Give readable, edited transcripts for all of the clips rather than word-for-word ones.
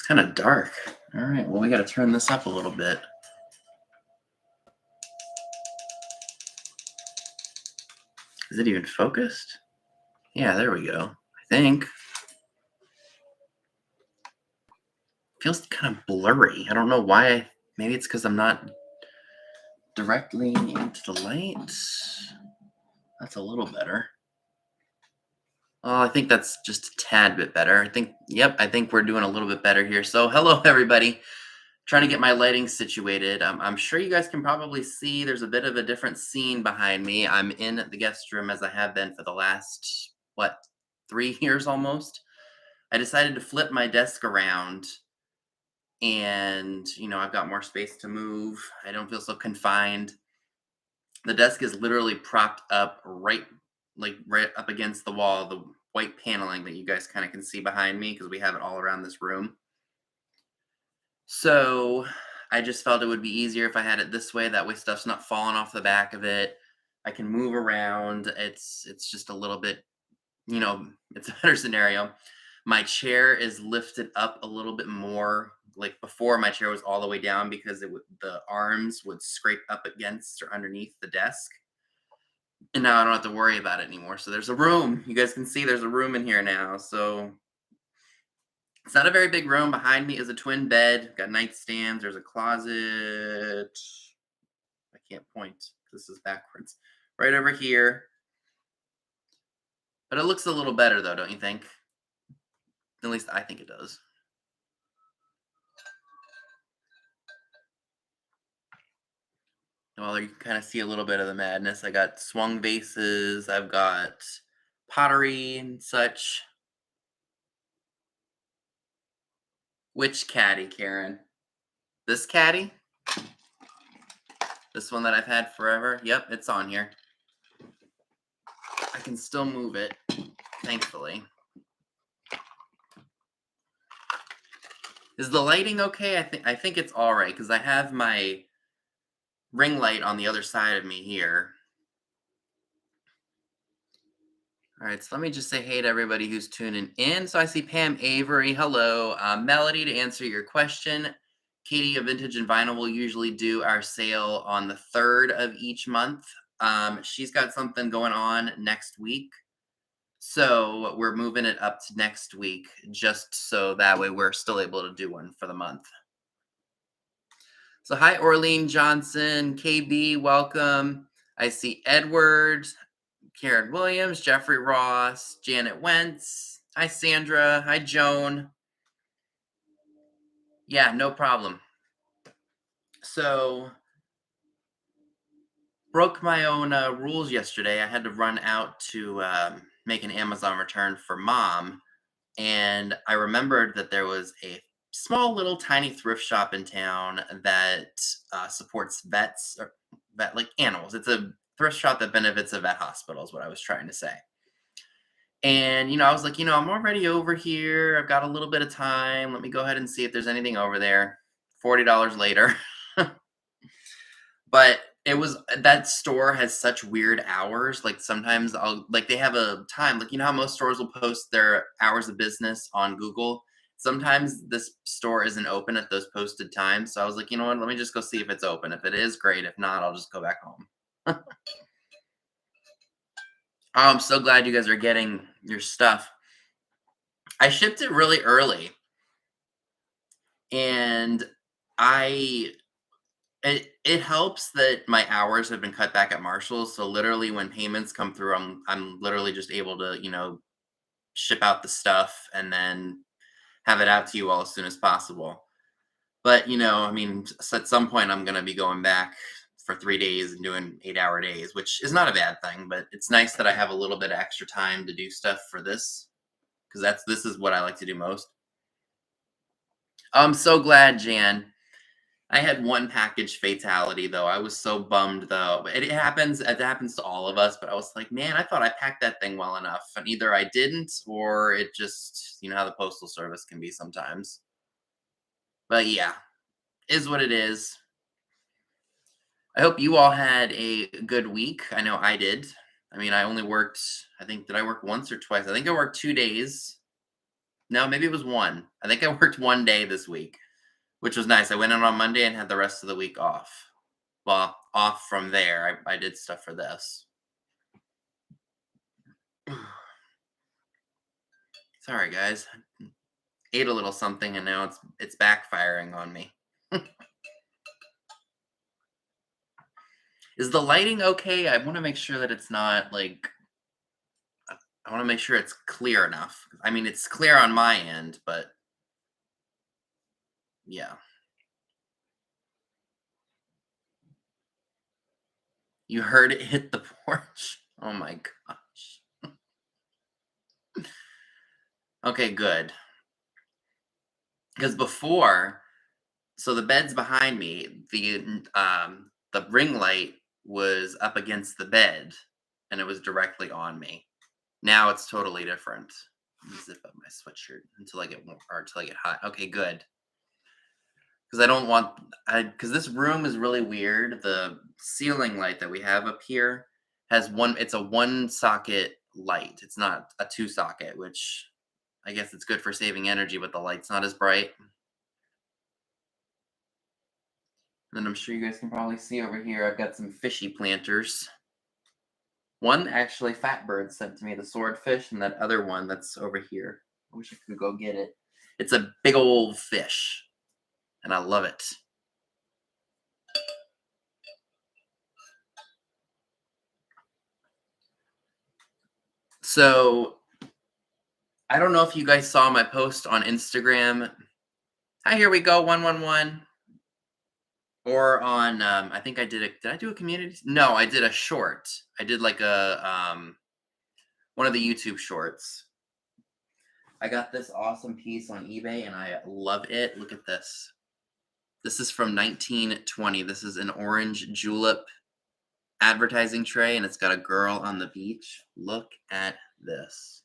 kind of dark. All right, well, we got to turn this up a little bit. Is it even focused? Yeah, there we go. I think. Feels kind of blurry. I don't know why. Maybe it's because I'm not directly into the light. That's a little better. Oh, I think that's just a tad bit better. I think we're doing a little bit better here. So, hello, everybody. Trying to get my lighting situated. I'm sure you guys can probably see there's a bit of a different scene behind me. I'm in the guest room as I have been for the last, 3 years almost. I decided to flip my desk around and, I've got more space to move. I don't feel so confined. The desk is literally propped up right up against the wall, the white paneling that you guys kind of can see behind me because we have it all around this room. So I just felt it would be easier if I had it this way. That way stuff's not falling off the back of it. I can move around. It's just a little bit, it's a better scenario. My chair is lifted up a little bit more. Like before, my chair was all the way down because the arms would scrape up against or underneath the desk. And now I don't have to worry about it anymore. So there's a room. You guys can see there's a room in here now. So it's not a very big room. Behind me is a twin bed. Got nightstands. There's a closet. I can't point. This is backwards. Right over here. But it looks a little better though, don't you think? At least I think it does. Well, you can kind of see a little bit of the madness. I got swung vases. I've got pottery and such. Which caddy, Karen? This caddy? This one that I've had forever? Yep, it's on here. I can still move it, thankfully. Is the lighting okay? I think it's all right because I have my ring light on the other side of me here. All right, so let me just say hey to everybody who's tuning in. So I see Pam Avery. Hello. Melody, to answer your question, Katie of Vintage and Vinyl will usually do our sale on the 3rd of each month. She's got something going on next week. So we're moving it up to next week just so that way we're still able to do one for the month. So hi, Orlean Johnson, KB, welcome. I see Edward, Karen Williams, Jeffrey Ross, Janet Wentz. Hi, Sandra. Hi, Joan. Yeah, no problem. So, broke my own rules yesterday. I had to run out to make an Amazon return for Mom. And I remembered that there was a small little tiny thrift shop in town that supports vets or like animals. It's a thrift shop that benefits a vet hospital is what I was trying to say. And, I was like, I'm already over here. I've got a little bit of time. Let me go ahead and see if there's anything over there. $40 later. But that store has such weird hours. Like sometimes they have a time, like, how most stores will post their hours of business on Google. Sometimes this store isn't open at those posted times. So I was like, you know what? Let me just go see if it's open. If it is, great. If not, I'll just go back home. Oh, I'm so glad you guys are getting your stuff. I shipped it really early. And it helps that my hours have been cut back at Marshall's. So literally when payments come through, I'm literally just able to, ship out the stuff and then have it out to you all as soon as possible. But, at some point I'm going to be going back for 3 days and doing 8-hour days, which is not a bad thing, but it's nice that I have a little bit of extra time to do stuff for this because this is what I like to do most. I'm so glad, Jan. I had one package fatality though. I was so bummed though. It happens to all of us, but I was like, man, I thought I packed that thing well enough. And either I didn't or it just, how the postal service can be sometimes. But yeah, is what it is. I hope you all had a good week. I know I did. I only worked, did I work once or twice? I think I worked 2 days. No, maybe it was one. I think I worked one day this week, which was nice. I went in on Monday and had the rest of the week off. Well, off from there. I did stuff for this. Sorry, guys. Ate a little something and now it's backfiring on me. Is the lighting okay? I want to make sure that it's not like I want to make sure it's clear enough. I mean, it's clear on my end, but yeah. You heard it hit the porch. Oh my gosh. Okay, good. Because before, so the bed's behind me. The ring light was up against the bed, and it was directly on me. Now it's totally different. Let me zip up my sweatshirt until I get warm, or until I get hot. Okay, good. Because I don't want, because this room is really weird. The ceiling light that we have up here has one. It's a one socket light. It's not a two socket, which I guess it's good for saving energy, but the light's not as bright. And I'm sure you guys can probably see over here, I've got some fishy planters. One actually Fatbird sent to me, the swordfish, and that other one that's over here. I wish I could go get it. It's a big old fish, and I love it. So, I don't know if you guys saw my post on Instagram. Hi, here we go, 111. Or on, I think did I do a community? No, I did a short. I did like one of the YouTube shorts. I got this awesome piece on eBay and I love it. Look at this. This is from 1920. This is an orange julep advertising tray and it's got a girl on the beach. Look at this.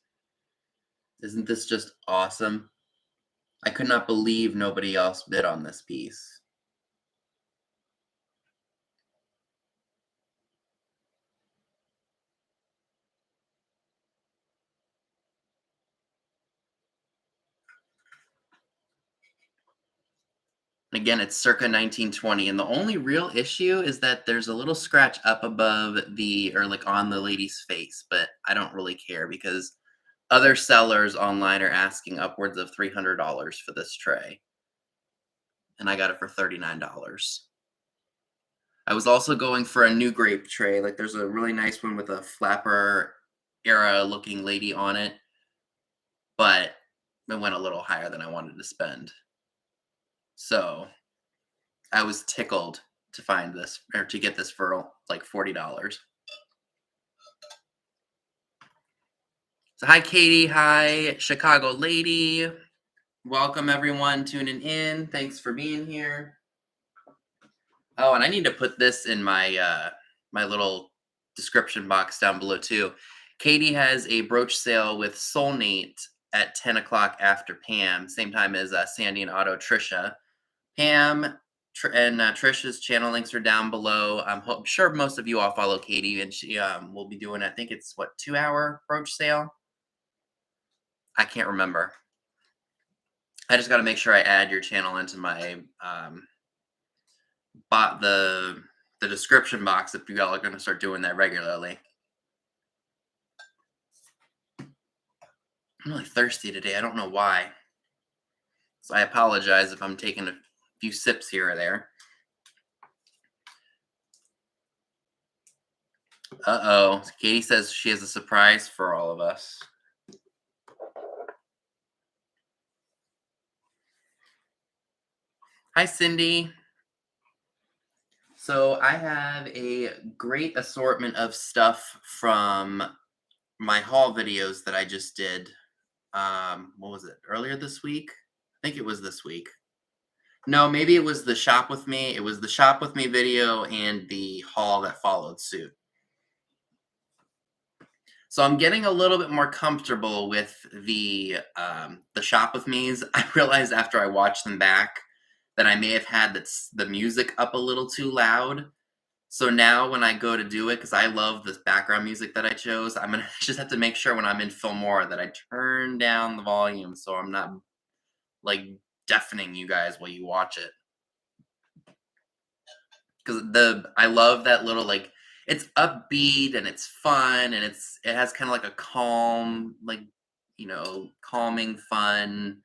Isn't this just awesome? I could not believe nobody else bid on this piece. Again, it's circa 1920, and the only real issue is that there's a little scratch up above or like on the lady's face, but I don't really care because other sellers online are asking upwards of $300 for this tray, and I got it for $39. I was also going for a new grape tray. Like there's a really nice one with a flapper era looking lady on it, but it went a little higher than I wanted to spend. So I was tickled to find this or to get this for like $40. So hi Katie, hi Chicago lady. Welcome everyone tuning in. Thanks for being here. Oh, and I need to put this in my my little description box down below too. Katie has a brooch sale with Soulmate at 10 o'clock after Pam, same time as Sandy and Otto Trisha. Pam and Trisha's channel links are down below. I'm sure most of you all follow Katie, and she will be doing, I think it's what, 2-hour brooch sale? I can't remember. I just got to make sure I add your channel into my the description box if you all are going to start doing that regularly. I'm really thirsty today. I don't know why. So I apologize if I'm taking a few sips here or there. Uh-oh. Katie says she has a surprise for all of us. Hi, Cindy. So I have a great assortment of stuff from my haul videos that I just did. What was it? Earlier this week? I think it was this week. No, maybe it was the shop with me. It was the shop with me video and the haul that followed suit. So I'm getting a little bit more comfortable with the shop with me's. I realized after I watched them back that I may have had the music up a little too loud. So now when I go to do it, because I love this background music that I chose, I'm gonna just have to make sure when I'm in Filmora that I turn down the volume so I'm not like deafening you guys while you watch it. Because I love that little like it's upbeat and it's fun and it has kind of like a calm like calming fun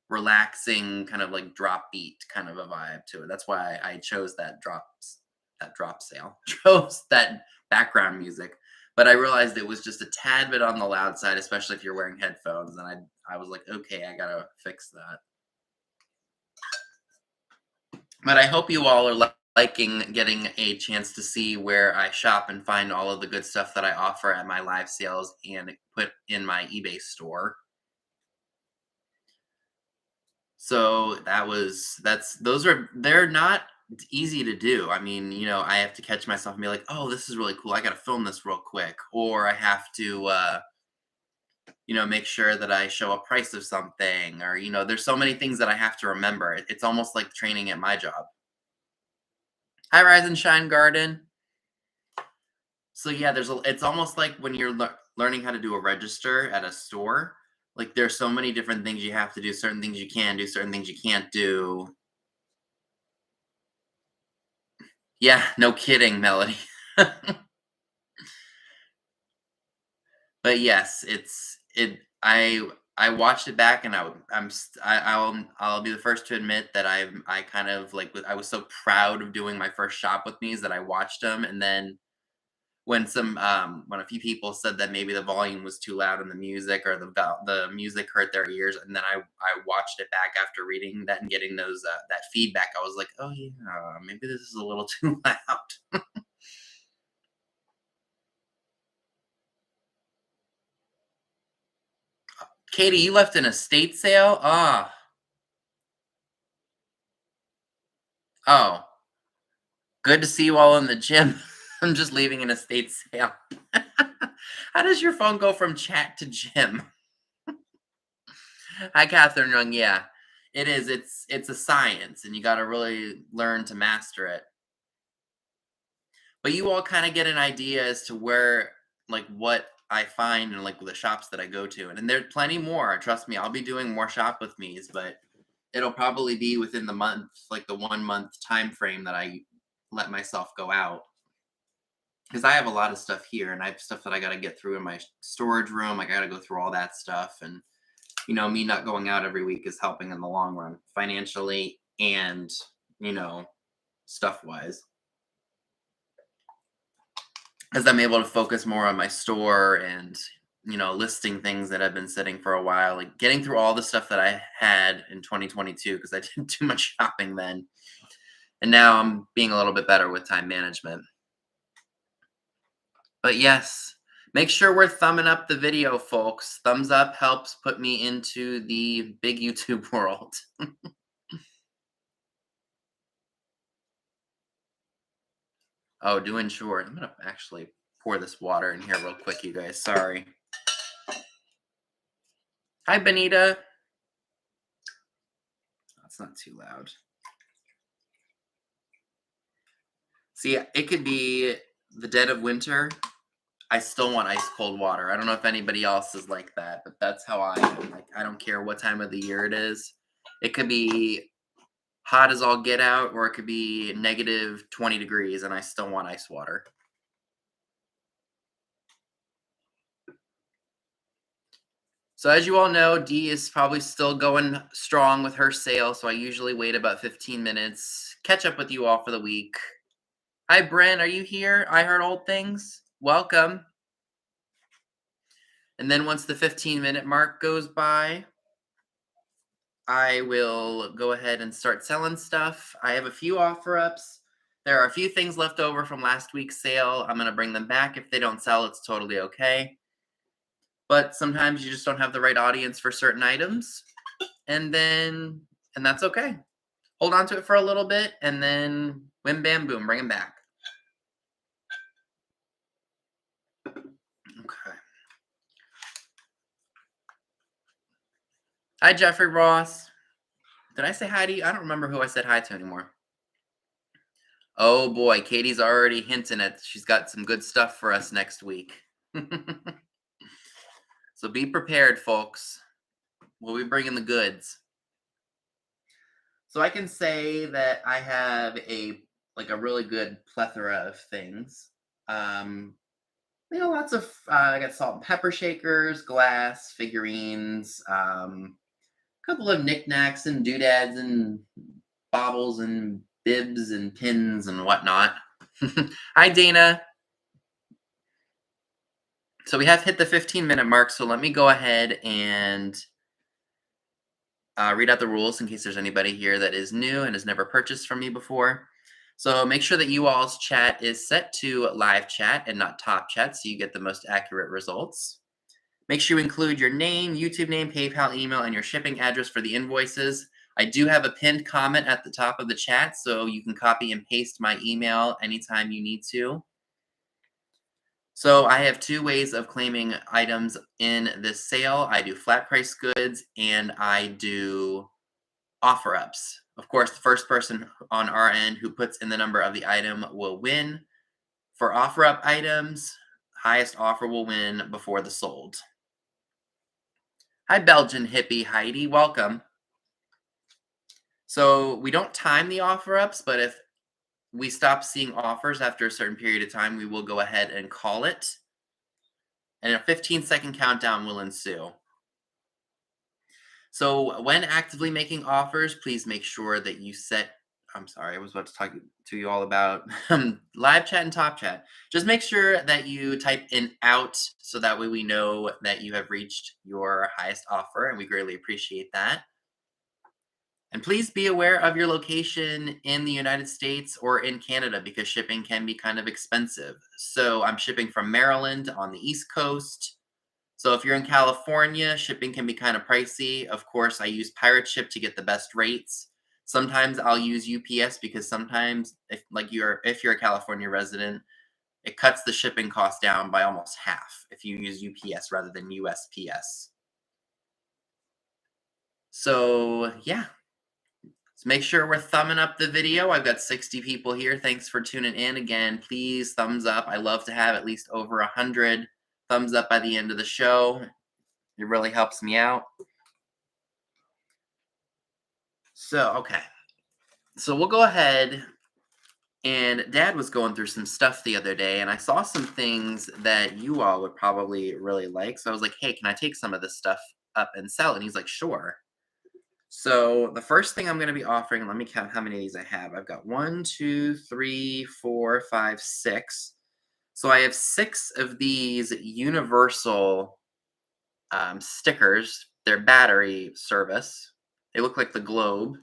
relaxing kind of like drop beat kind of a vibe to it. That's why I chose that drop sale. Chose that background music. But I realized it was just a tad bit on the loud side, especially if you're wearing headphones. And I was like, okay, I gotta fix that. But I hope you all are liking getting a chance to see where I shop and find all of the good stuff that I offer at my live sales and put in my eBay store. So they're not easy to do. I mean, I have to catch myself and be like, "Oh, this is really cool. I got to film this real quick." Or I have to make sure that I show a price of something or there's so many things that I have to remember. It's almost like training at my job. Hi Rise and Shine Garden. So yeah, it's almost like when you're learning how to do a register at a store. Like there's so many different things you have to do, certain things you can do, certain things you can't do. Yeah, no kidding, Melody. But yes, I watched it back and I'll be the first to admit that I kind of like I was so proud of doing my first shop with me's that I watched them and then when a few people said that maybe the volume was too loud in the music or the music hurt their ears and then I watched it back after reading that and getting those that feedback. I was like, oh yeah, maybe this is a little too loud. Katie, you left an estate sale? Oh, good to see you all in the gym. I'm just leaving an estate sale. How does your phone go from chat to gym? Hi, Catherine Young. Yeah, it is. It's a science, and you got to really learn to master it. But you all kind of get an idea as to where, like, what I find and like the shops that I go to, and there's plenty more. Trust me, I'll be doing more shop with me's, but it'll probably be within the month, like the 1 month time frame that I let myself go out. Because I have a lot of stuff here, and I have stuff that I got to get through in my storage room. I got to go through all that stuff, and me not going out every week is helping in the long run, financially and stuff wise, because I'm able to focus more on my store and listing things that have been sitting for a while, like getting through all the stuff that I had in 2022 because I did too much shopping then, and now I'm being a little bit better with time management. But yes, make sure we're thumbing up the video, folks. Thumbs up helps put me into the big YouTube world. Oh, do ensure. I'm going to actually pour this water in here real quick, you guys. Sorry. Hi, Benita. That's not too loud. See, it could be the dead of winter. I still want ice cold water. I don't know if anybody else is like that, but that's how I am. Like, I don't care what time of the year it is. It could be hot as all get out, or it could be negative 20 degrees, and I still want ice water. So as you all know, Dee is probably still going strong with her sale, so I usually wait about 15 minutes, catch up with you all for the week. Hi, Brent, are you here? I Heard Old Things. Welcome. And then once the 15-minute mark goes by, I will go ahead and start selling stuff. I have a few offer ups. There are a few things left over from last week's sale. I'm going to bring them back. If they don't sell, it's totally okay. But sometimes you just don't have the right audience for certain items. And that's okay. Hold on to it for a little bit and then wham, bam, boom, bring them back. Okay. Hi, Jeffrey Ross. Did I say hi to you? I don't remember who I said hi to anymore. Oh boy, Katie's already hinting at she's got some good stuff for us next week. So be prepared, folks. We'll be bringing the goods. So I can say that I have a really good plethora of things. Lots of I got salt and pepper shakers, glass, figurines, a couple of knickknacks and doodads and baubles and bibs and pins and whatnot. Hi, Dana. So we have hit the 15-minute mark, so let me go ahead and read out the rules in case there's anybody here that is new and has never purchased from me before. So make sure that you all's chat is set to live chat and not top chat so you get the most accurate results. Make sure you include your name, YouTube name, PayPal email, and your shipping address for the invoices. I do have a pinned comment at the top of the chat, so you can copy and paste my email anytime you need to. So I have two ways of claiming items in this sale. I do flat price goods and I do offer ups. Of course, the first person on our end who puts in the number of the item will win. For offer up items, highest offer will win before the sold. Hi, Belgian hippie Heidi, welcome. So we don't time the offer ups, but if we stop seeing offers after a certain period of time, we will go ahead and call it. And a 15-second countdown will ensue. So when actively making offers, please make sure that you set, I'm sorry, I was about to talk to you all about live chat and top chat. Just make sure that you type in out so that way we know that you have reached your highest offer, and we greatly appreciate that. And please be aware of your location in the United States or in Canada because shipping can be kind of expensive. So I'm shipping from Maryland on the East Coast. So if you're in California, shipping can be kind of pricey. Of course, I use Pirate Ship to get the best rates. Sometimes I'll use UPS because sometimes if you're a California resident, it cuts the shipping cost down by almost half if you use UPS rather than USPS. So, yeah. So make sure we're thumbing up the video. I've got 60 people here. Thanks for tuning in. Again, please thumbs up. I love to have at least over 100 thumbs up by the end of the show. It really helps me out. So, okay. So we'll go ahead. And Dad was going through some stuff the other day, and I saw some things that you all would probably really like. So I was like, hey, can I take some of this stuff up and sell it? And he's like, sure. So the first thing I'm going to be offering, let me count how many of these I have. I've got 1, 2, 3, 4, 5, 6. So I have 6 of these universal stickers. They're battery service. They look like the globe.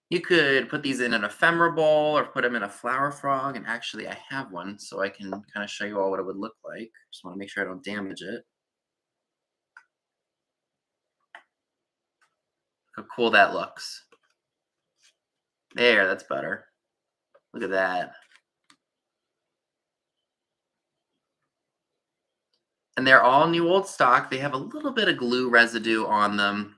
You could put these in an ephemera bowl or put them in a flower frog. And actually, I have one, so I can kind of show you all what it would look like. Just want to make sure I don't damage it. How cool that looks. There, that's better. Look at that. And they're all new old stock. They have a little bit of glue residue on them.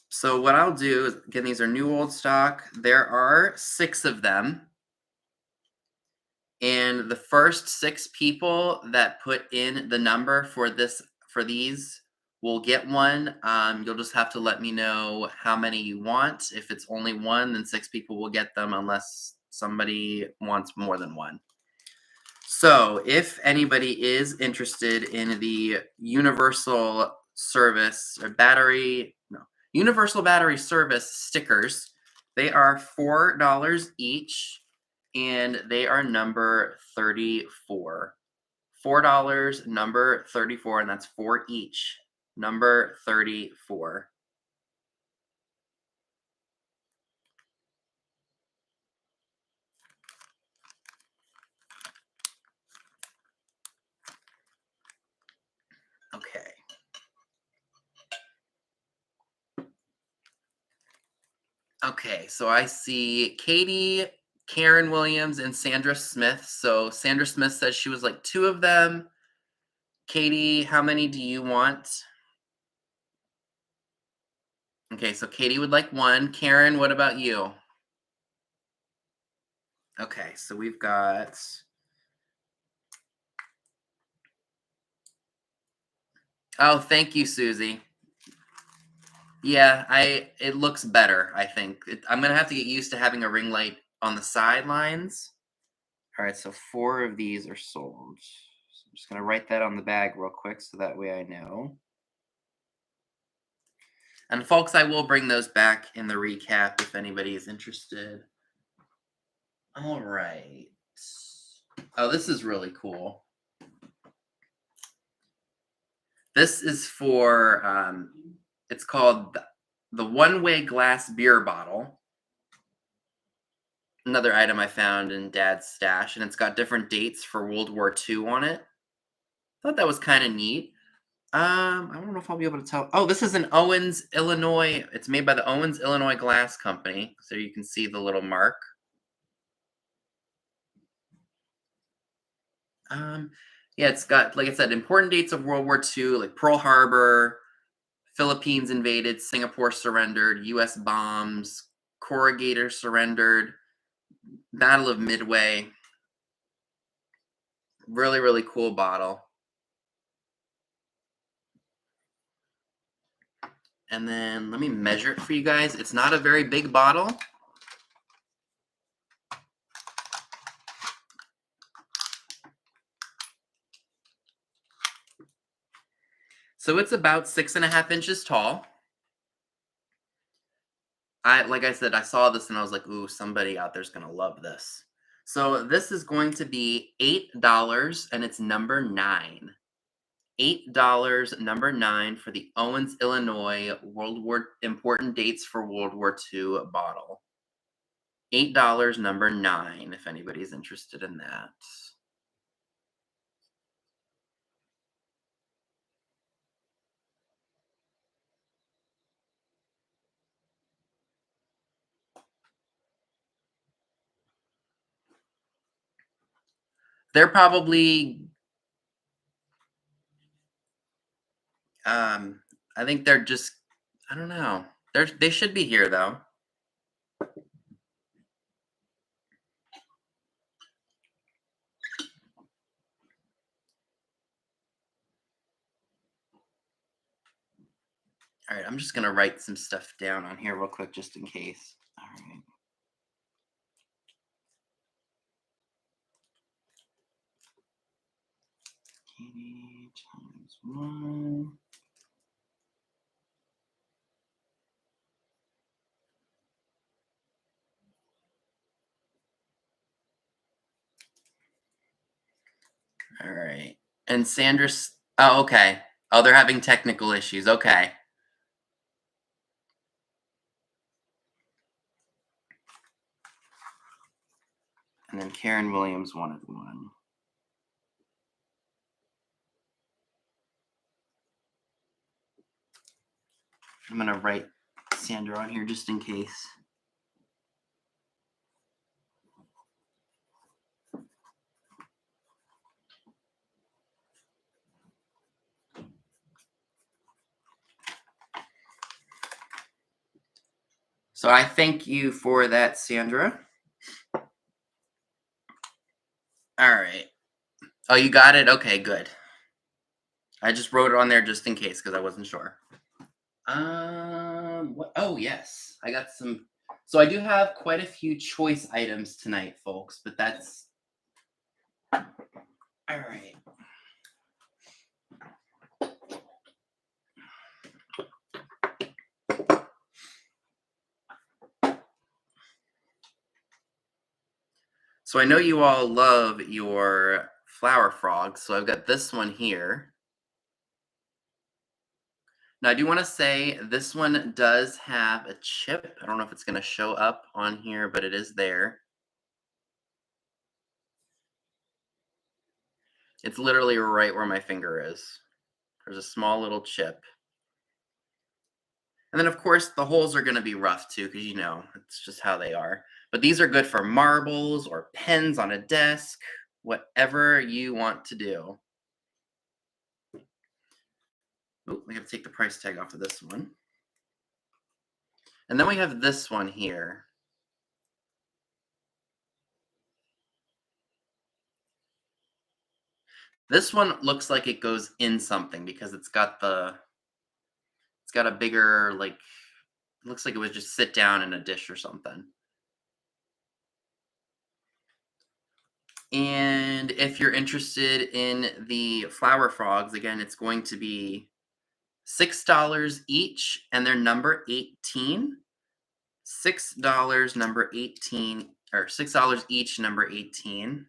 So what I'll do is, again, these are new old stock. There are 6 of them. And the first 6 people that put in the number for these will get one. You'll just have to let me know how many you want. If it's only one, then 6 people will get them unless somebody wants more than one. So if anybody is interested in the universal service or universal battery service stickers, they are $4 each. And they are number 34. $4, number 34, and that's 4 each. Number 34. Okay. Okay, so I see Katie, Karen Williams, and Sandra Smith. So Sandra Smith says she was like 2 of them. Katie, how many do you want? Okay, so Katie would like one. Karen, what about you? Okay, so we've got. Oh, thank you, Susie. Yeah, it looks better, I think. I'm gonna have to get used to having a ring light on the sidelines. All right, so 4 of these are sold. So I'm just gonna write that on the bag real quick so that way I know. And folks, I will bring those back in the recap if anybody is interested. All right. Oh, this is really cool. This is for, it's called the one-way glass beer bottle. Another item I found in Dad's stash, and it's got different dates for World War II on it. Thought that was kind of neat. I don't know if I'll be able to tell. Oh, this is an Owens, Illinois. It's made by the Owens, Illinois Glass Company, so you can see the little mark. Yeah, it's got, like I said, important dates of World War II, like Pearl Harbor, Philippines invaded, Singapore surrendered, U.S. bombs, Corrugator surrendered, Battle of Midway. Really, really cool bottle. And then let me measure it for you guys. It's not a very big bottle. So it's about 6.5 inches tall. Like I said, I saw this and I was like, ooh, somebody out there's gonna love this. So this is going to be $8 and it's number 9. $8, number 9 for the Owens, Illinois important dates for World War II bottle. $8, number 9, if anybody's interested in that. They're probably, I think they're just, I don't know. They should be here though. All right, I'm just gonna write some stuff down on here real quick just in case. All right. Katie times 1. All right. And Sandra's. Oh, okay. Oh, they're having technical issues. Okay. And then Karen Williams wanted 1. I'm gonna write Sandra on here just in case. So I thank you for that, Sandra. All right. Oh, you got it? Okay, good. I just wrote it on there just in case because I wasn't sure. What? Oh, yes. I got some. So I do have quite a few choice items tonight, folks, but that's all right. So I know you all love your flower frogs, so I've got this one here. Now I do want to say this one does have a chip. I don't know if it's going to show up on here, but it is there. It's literally right where my finger is. There's a small little chip. And then, of course, the holes are going to be rough too, because you know, it's just how they are. But these are good for marbles or pens on a desk, whatever you want to do. Oh, we have to take the price tag off of this one. And then we have this one here. This one looks like it goes in something because it's got a bigger, like, it looks like it would just sit down in a dish or something. And if you're interested in the flower frogs, again, it's going to be $6 each, and they're number 18. $6 number 18, or $6 each, number 18.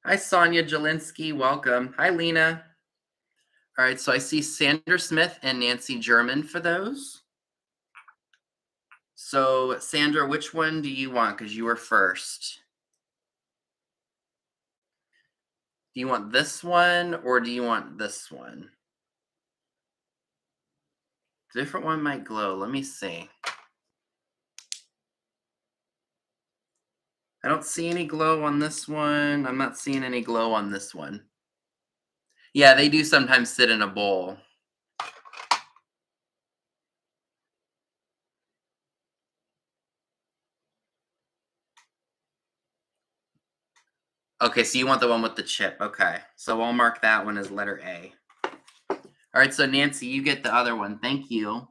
Hi, Sonia Jelinski. Welcome. Hi, Lena. All right, so I see Sandra Smith and Nancy German for those. So, Sandra, which one do you want? Because you were first. Do you want this one or do you want this one? Different one might glow. Let me see. I don't see any glow on this one. I'm not seeing any glow on this one. Yeah, they do sometimes sit in a bowl. Okay, so you want the one with the chip. Okay, so I'll mark that one as letter A. All right, so Nancy, you get the other one. Thank you.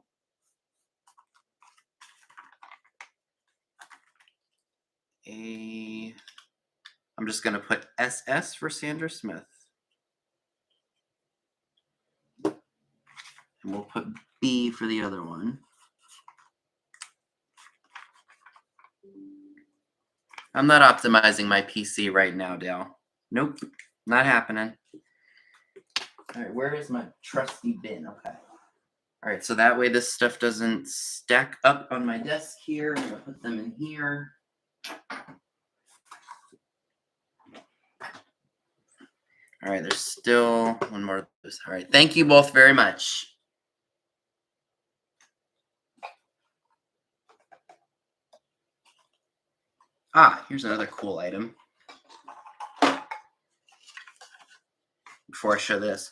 I'm just going to put SS for Sandra Smith. And we'll put B for the other one. I'm not optimizing my PC right now, Dale. Nope, not happening. All right, where is my trusty bin? Okay. All right, so that way this stuff doesn't stack up on my desk here. I'm gonna put them in here. All right, there's still one more of those. All right, thank you both very much. Ah, here's another cool item. Before I show this.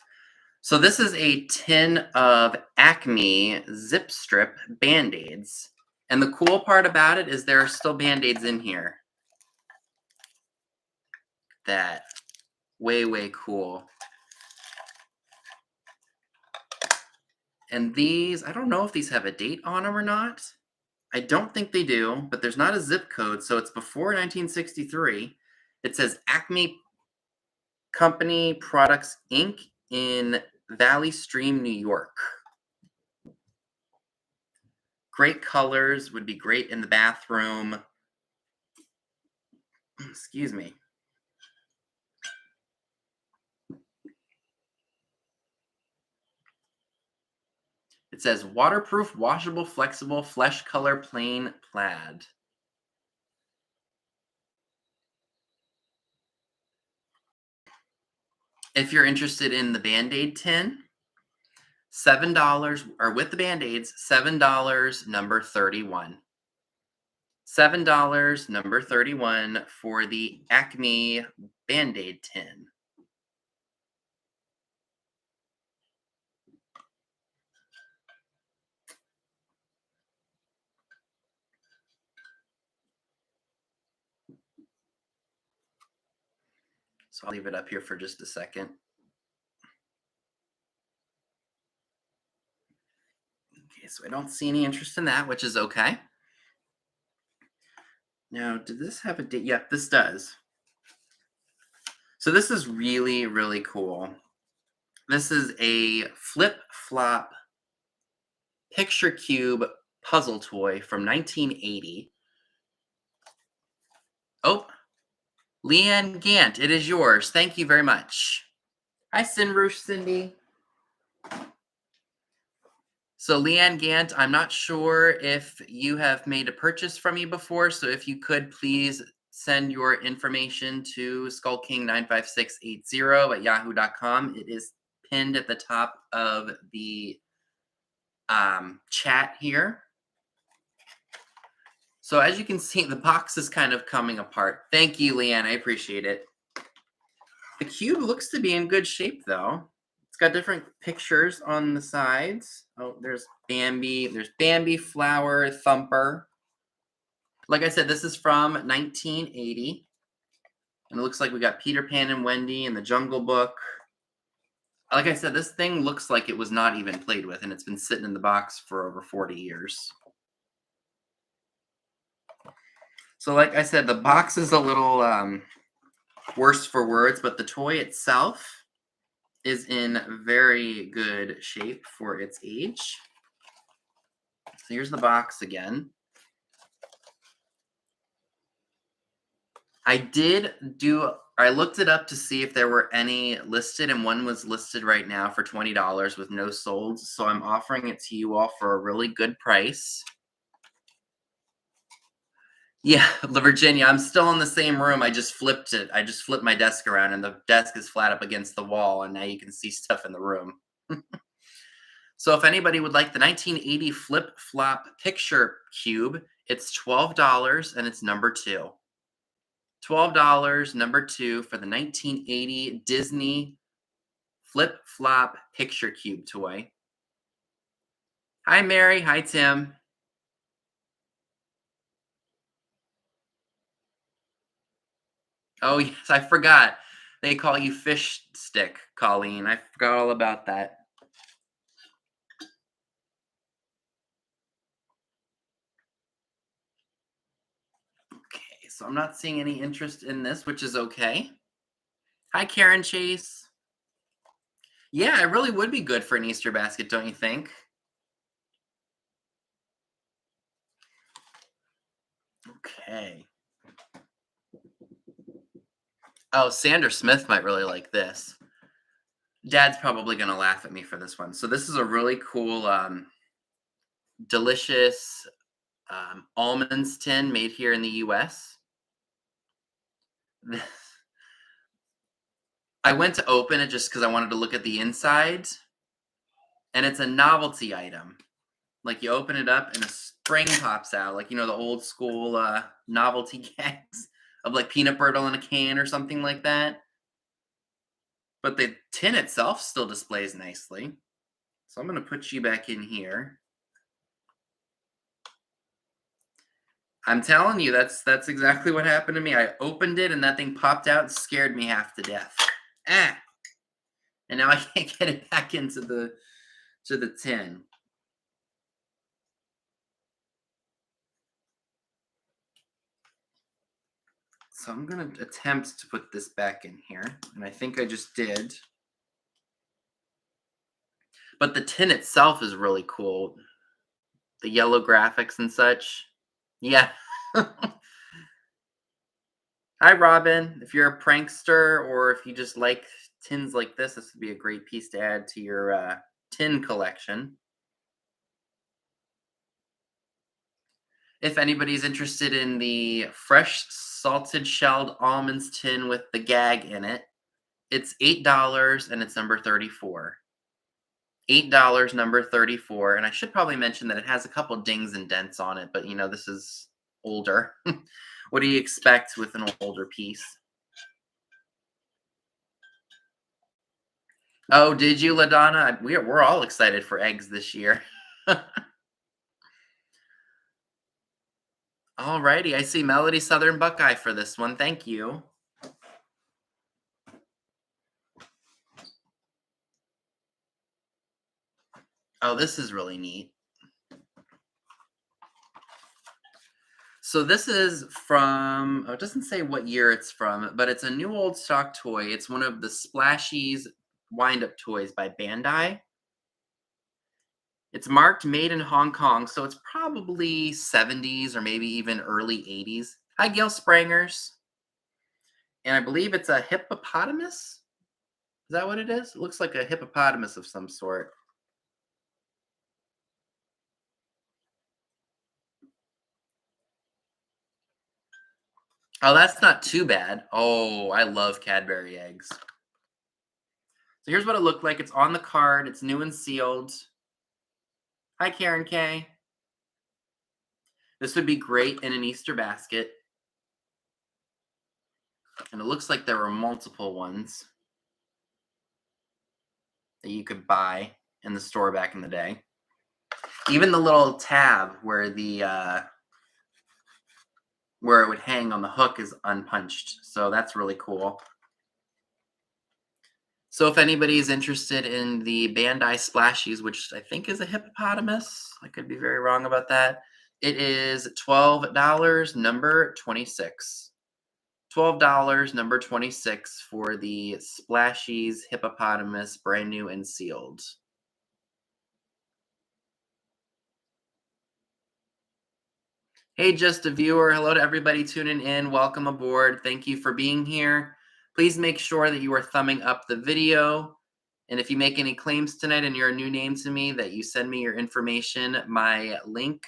So this is a tin of Acme Zip Strip Band-Aids. And the cool part about it is there are still Band-Aids in here. That way, way cool. And these, I don't know if these have a date on them or not. I don't think they do, but there's not a zip code, so it's before 1963. It says Acme Company Products Inc. in Valley Stream, New York. Great colors, would be great in the bathroom. Excuse me. It says waterproof, washable, flexible, flesh color, plain plaid. If you're interested in the Band-Aid tin, $7, or with the Band-Aids, $7, number 31. $7, number 31 for the Acme Band-Aid tin. So I'll leave it up here for just a second. Okay, so I don't see any interest in that, which is okay. Now, did this have a date? Yep, this does. So this is really, really cool. This is a flip-flop picture cube puzzle toy from 1980. Oh, Leanne Gant, it is yours. Thank you very much. Hi, Sinrush Cindy. So Leanne Gant, I'm not sure if you have made a purchase from me before, so if you could please send your information to skullking95680 at yahoo.com. It is pinned at the top of the chat here. So as you can see, the box is kind of coming apart. Thank you, Leanne. I appreciate it. The cube looks to be in good shape, though. It's got different pictures on the sides. Oh, there's Bambi. There's Bambi, Flower, Thumper. Like I said, this is from 1980. And it looks like we got Peter Pan and Wendy and the Jungle Book. Like I said, this thing looks like it was not even played with, and it's been sitting in the box for over 40 years. So like I said, the box is a little worse for words, but the toy itself is in very good shape for its age. So here's the box again. I looked it up to see if there were any listed, and one was listed right now for $20 with no solds. So I'm offering it to you all for a really good price. Yeah, Virginia, I'm still in the same room. I just flipped it. I just flipped my desk around, and the desk is flat up against the wall, and now you can see stuff in the room. So if anybody would like the 1980 Flip Flop Picture Cube, it's $12, and it's number 2. $12, number 2, for the 1980 Disney Flip Flop Picture Cube toy. Hi, Mary. Hi, Tim. Oh, yes, I forgot. They call you Fish Stick, Colleen. I forgot all about that. Okay, so I'm not seeing any interest in this, which is okay. Hi, Karen Chase. Yeah, it really would be good for an Easter basket, don't you think? Okay. Oh, Sandra Smith might really like this. Dad's probably going to laugh at me for this one. So this is a really cool, delicious almonds tin made here in the U.S. I went to open it just because I wanted to look at the inside, and it's a novelty item. Like you open it up and a spring pops out, like the old school novelty gags of like peanut brittle in a can or something like that. But the tin itself still displays nicely. So I'm going to put you back in here. I'm telling you, that's exactly what happened to me. I opened it and that thing popped out and scared me half to death. Ah! And now I can't get it back into the tin. So I'm going to attempt to put this back in here, and I think I just did. But the tin itself is really cool. The yellow graphics and such. Yeah. Hi, Robin. If you're a prankster or if you just like tins like this would be a great piece to add to your tin collection. If anybody's interested in the fresh salted shelled almonds tin with the gag in it, it's $8 and it's number 34. $8, number 34. And I should probably mention that it has a couple dings and dents on it, but this is older. What do you expect with an older piece? Oh, did you, LaDonna? We're all excited for eggs this year. Alrighty, I see Melody Southern Buckeye for this one. Thank you. Oh, this is really neat. So this is from, it doesn't say what year it's from, but it's a new old stock toy. It's one of the Splashies wind-up toys by Bandai. It's marked made in Hong Kong, so it's probably 70s or maybe even early 80s. Hi, Gail Sprangers. And I believe it's a hippopotamus. Is that what it is? It looks like a hippopotamus of some sort. Oh, that's not too bad. Oh, I love Cadbury eggs. So here's what it looked like. It's on the card. It's new and sealed. Hi, Karen K. This would be great in an Easter basket. And it looks like there were multiple ones that you could buy in the store back in the day. Even the little tab where where it would hang on the hook is unpunched. So that's really cool. So if anybody is interested in the Bandai Splashies, which I think is a hippopotamus, I could be very wrong about that. It is $12, number 26. $12, number 26 for the Splashies hippopotamus, brand new and sealed. Hey, just a viewer. Hello to everybody tuning in. Welcome aboard. Thank you for being here. Please make sure that you are thumbing up the video. And if you make any claims tonight and you're a new name to me, that you send me your information. My link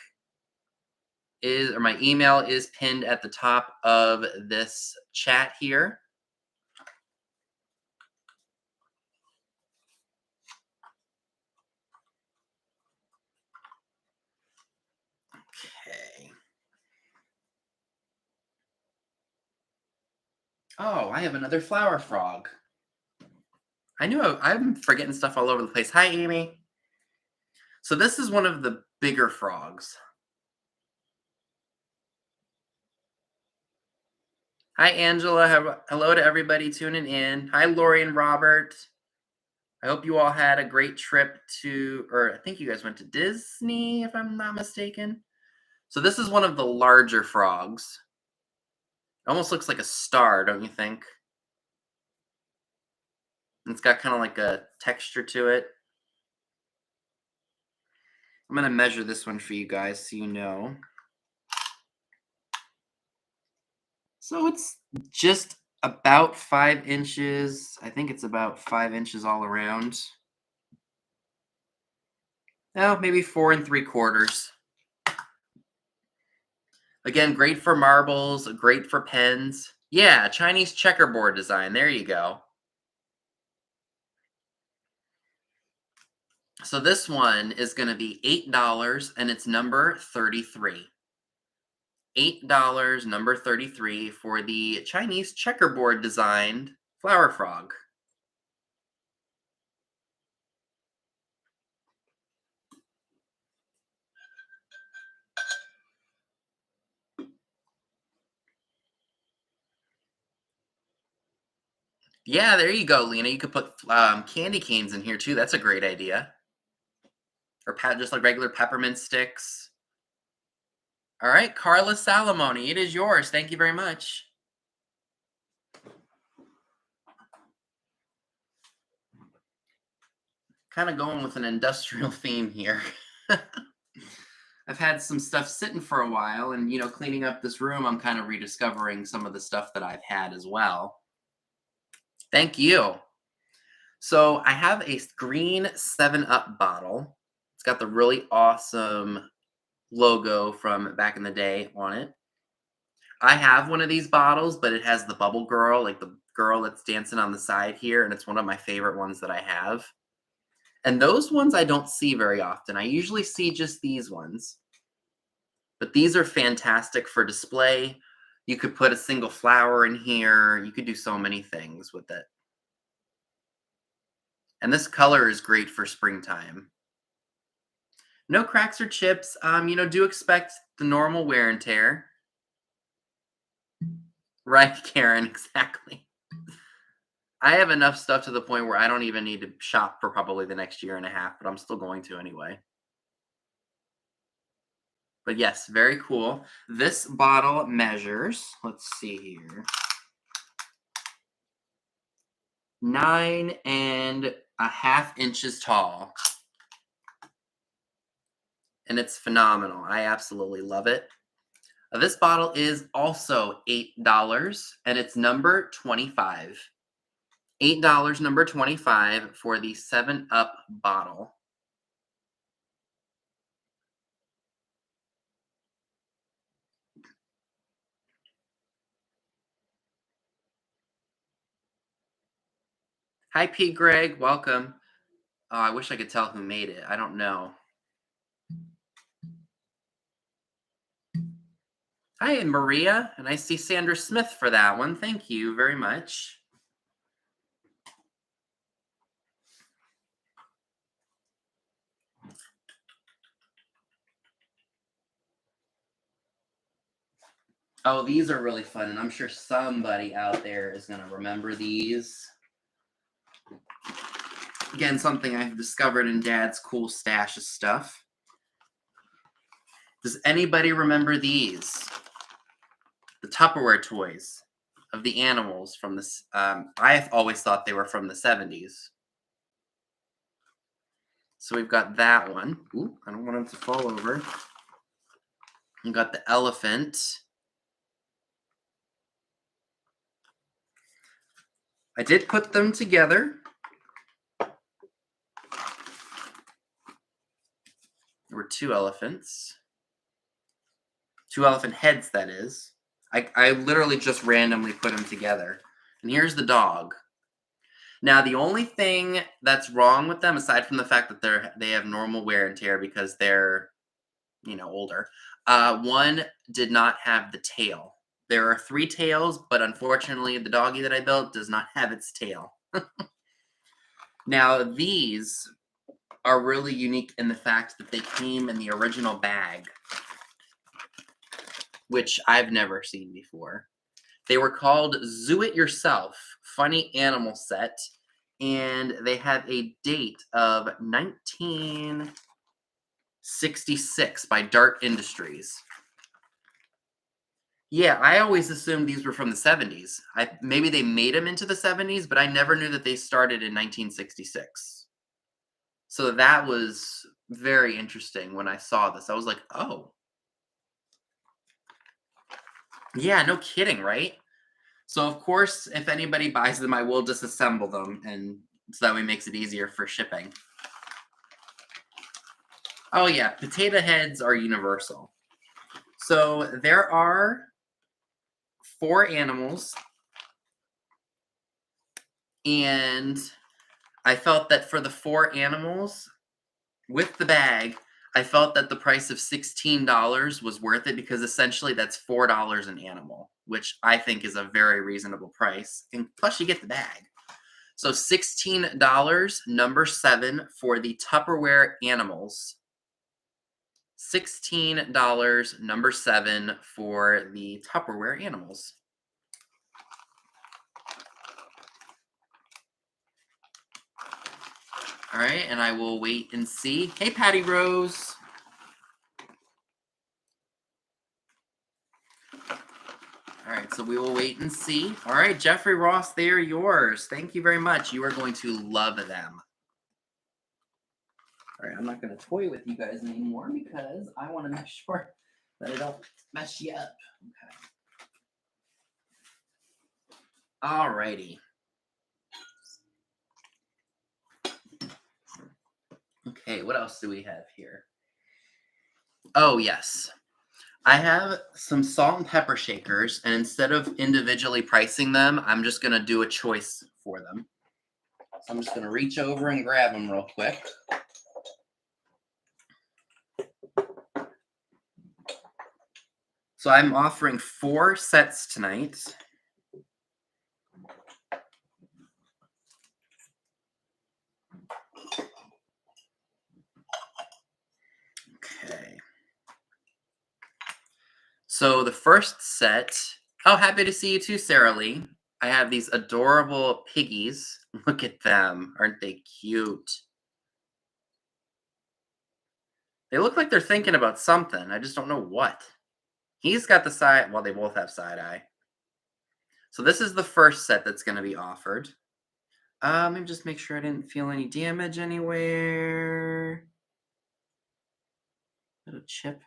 is, or my email is pinned at the top of this chat here. Okay. Oh, I have another flower frog. I'm forgetting stuff all over the place. Hi, Amy. So this is one of the bigger frogs. Hi, Angela. Hello to everybody tuning in. Hi, Lori and Robert. I hope you all had a great trip or I think you guys went to Disney, if I'm not mistaken. So this is one of the larger frogs. It almost looks like a star, don't you think? It's got kind of like a texture to it. I'm going to measure this one for you guys so you know. So it's just about 5 inches. I think it's about 5 inches all around. Oh, maybe 4 3/4. Again, great for marbles, great for pens. Yeah, Chinese checkerboard design. There you go. So this one is going to be $8 and it's number 33. $8, number 33 for the Chinese checkerboard designed flower frog. Yeah, there you go, Lena. You could put candy canes in here too. That's a great idea. Or just like regular peppermint sticks. All right, Carla Salamoni, it is yours. Thank you very much. Kind of going with an industrial theme here. I've had some stuff sitting for a while, and cleaning up this room, I'm kind of rediscovering some of the stuff that I've had as well. Thank you. So I have a green 7-Up bottle. It's got the really awesome logo from back in the day on it. I have one of these bottles, but it has the bubble girl, like the girl that's dancing on the side here, and it's one of my favorite ones that I have. And those ones I don't see very often. I usually see just these ones. But these are fantastic for display. You could put a single flower in here. You could do so many things with it. And this color is great for springtime. No cracks or chips. Do expect the normal wear and tear. Right, Karen, exactly. I have enough stuff to the point where I don't even need to shop for probably the next year and a half, but I'm still going to anyway. But yes, very cool. This bottle measures, let's see here, 9.5 inches tall. And it's phenomenal. I absolutely love it. This bottle is also $8 and it's number 25. $8, number 25 for the 7-Up bottle. Hi, P. Greg. Welcome. Oh, I wish I could tell who made it. I don't know. Hi, Maria, and I see Sandra Smith for that one. Thank you very much. Oh, these are really fun, and I'm sure somebody out there is going to remember these. Again, something I've discovered in Dad's cool stash of stuff. Does anybody remember these? The Tupperware toys of the animals from this. I've always thought they were from the 70s. So we've got that one. Ooh, I don't want him to fall over. We've got the elephant. I did put them together. There were two elephants. Two elephant heads, that is. I literally just randomly put them together. And here's the dog. Now, the only thing that's wrong with them, aside from the fact that they have normal wear and tear because they're, older, one did not have the tail. There are 3 tails, but unfortunately, the doggy that I built does not have its tail. Now, these are really unique in the fact that they came in the original bag, which I've never seen before. They were called Zoo It Yourself Funny Animal Set, and they have a date of 1966 by Dart Industries. Yeah, I always assumed these were from the 70s. Maybe they made them into the 70s, but I never knew that they started in 1966. So that was very interesting when I saw this. I was like, oh. Yeah, no kidding, right? So of course, if anybody buys them, I will disassemble them, and so that way makes it easier for shipping. Oh yeah, potato heads are universal. So there are 4 animals, and I felt that for the 4 animals, with the bag, I felt that the price of $16 was worth it because essentially that's $4 an animal, which I think is a very reasonable price. And plus, you get the bag. So $16, number 7 for the Tupperware animals. $16, number 7 for the Tupperware animals. All right, and I will wait and see. Hey, Patty Rose. All right, so we will wait and see. All right, Jeffrey Ross, they are yours. Thank you very much. You are going to love them. All right, I'm not going to toy with you guys anymore because I want to make sure that I don't mess you up. Okay. All righty. Okay, what else do we have here? Oh, yes. I have some salt and pepper shakers, and instead of individually pricing them, I'm just going to do a choice for them. So I'm just going to reach over and grab them real quick. So I'm offering 4 sets tonight. Okay. So the first set, oh, happy to see you too, Sarah Lee. I have these adorable piggies. Look at them. Aren't they cute? They look like they're thinking about something. I just don't know what. He's got the side, well, they both have side eye. So this is the first set that's going to be offered. Let me just make sure I didn't feel any damage anywhere. Little chip.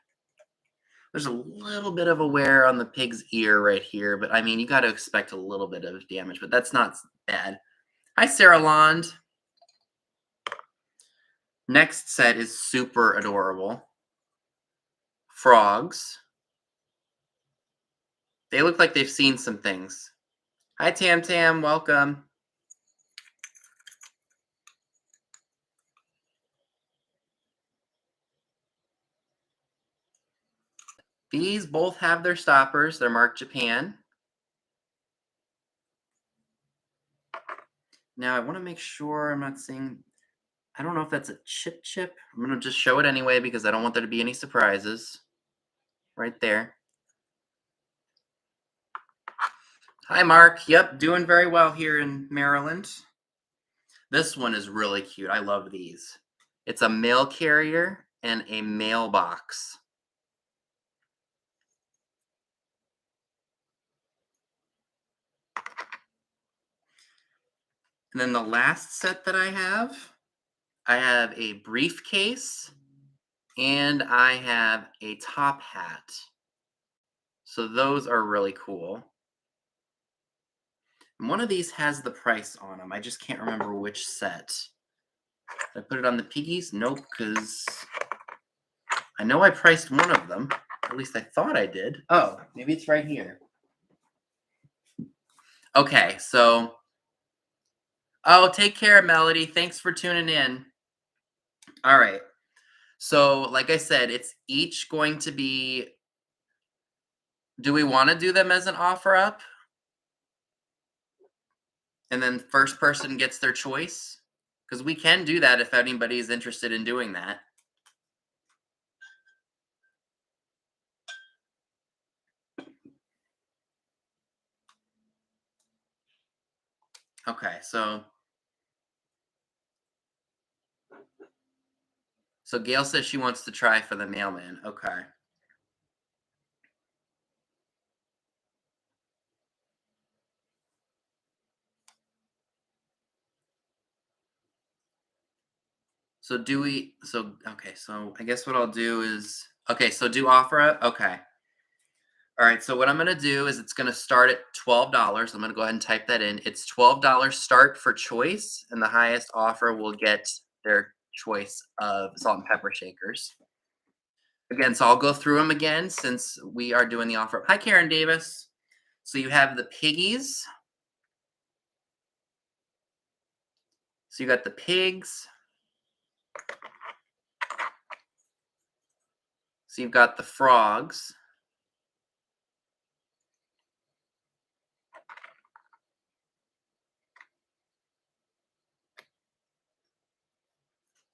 There's a little bit of a wear on the pig's ear right here, but I mean, you got to expect a little bit of damage, but that's not bad. Hi, Sarah Lond. Next set is super adorable. Frogs. They look like they've seen some things. Hi, Tam Tam. Welcome. These both have their stoppers. They're marked Japan. Now I want to make sure I'm not seeing. I don't know if that's a chip. I'm going to just show it anyway because I don't want there to be any surprises. Right there. Hi, Mark. Yep, doing very well here in Maryland. This one is really cute. I love these. It's a mail carrier and a mailbox. And then the last set that I have a briefcase and I have a top hat. So those are really cool. And one of these has the price on them. I just can't remember which set. Did I put it on the piggies? Nope, because I know I priced one of them. At least I thought I did. Oh, maybe it's right here. Okay, so. Oh, take care, Melody. Thanks for tuning in. All right. So, like I said, it's each going to be. Do we want to do them as an offer up? And then first person gets their choice? Because we can do that if anybody is interested in doing that. Okay, so Gail says she wants to try for the mailman. Okay. So okay, so I guess what I'll do is, okay, so do offer up? Okay. All right, so what I'm gonna do is it's gonna start at $12. I'm gonna go ahead and type that in. It's $12 start for choice, and the highest offer will get their choice of salt and pepper shakers. Again, so I'll go through them again since we are doing the offer. Hi, Karen Davis. So you have the piggies. So you got the pigs. So you've got the frogs.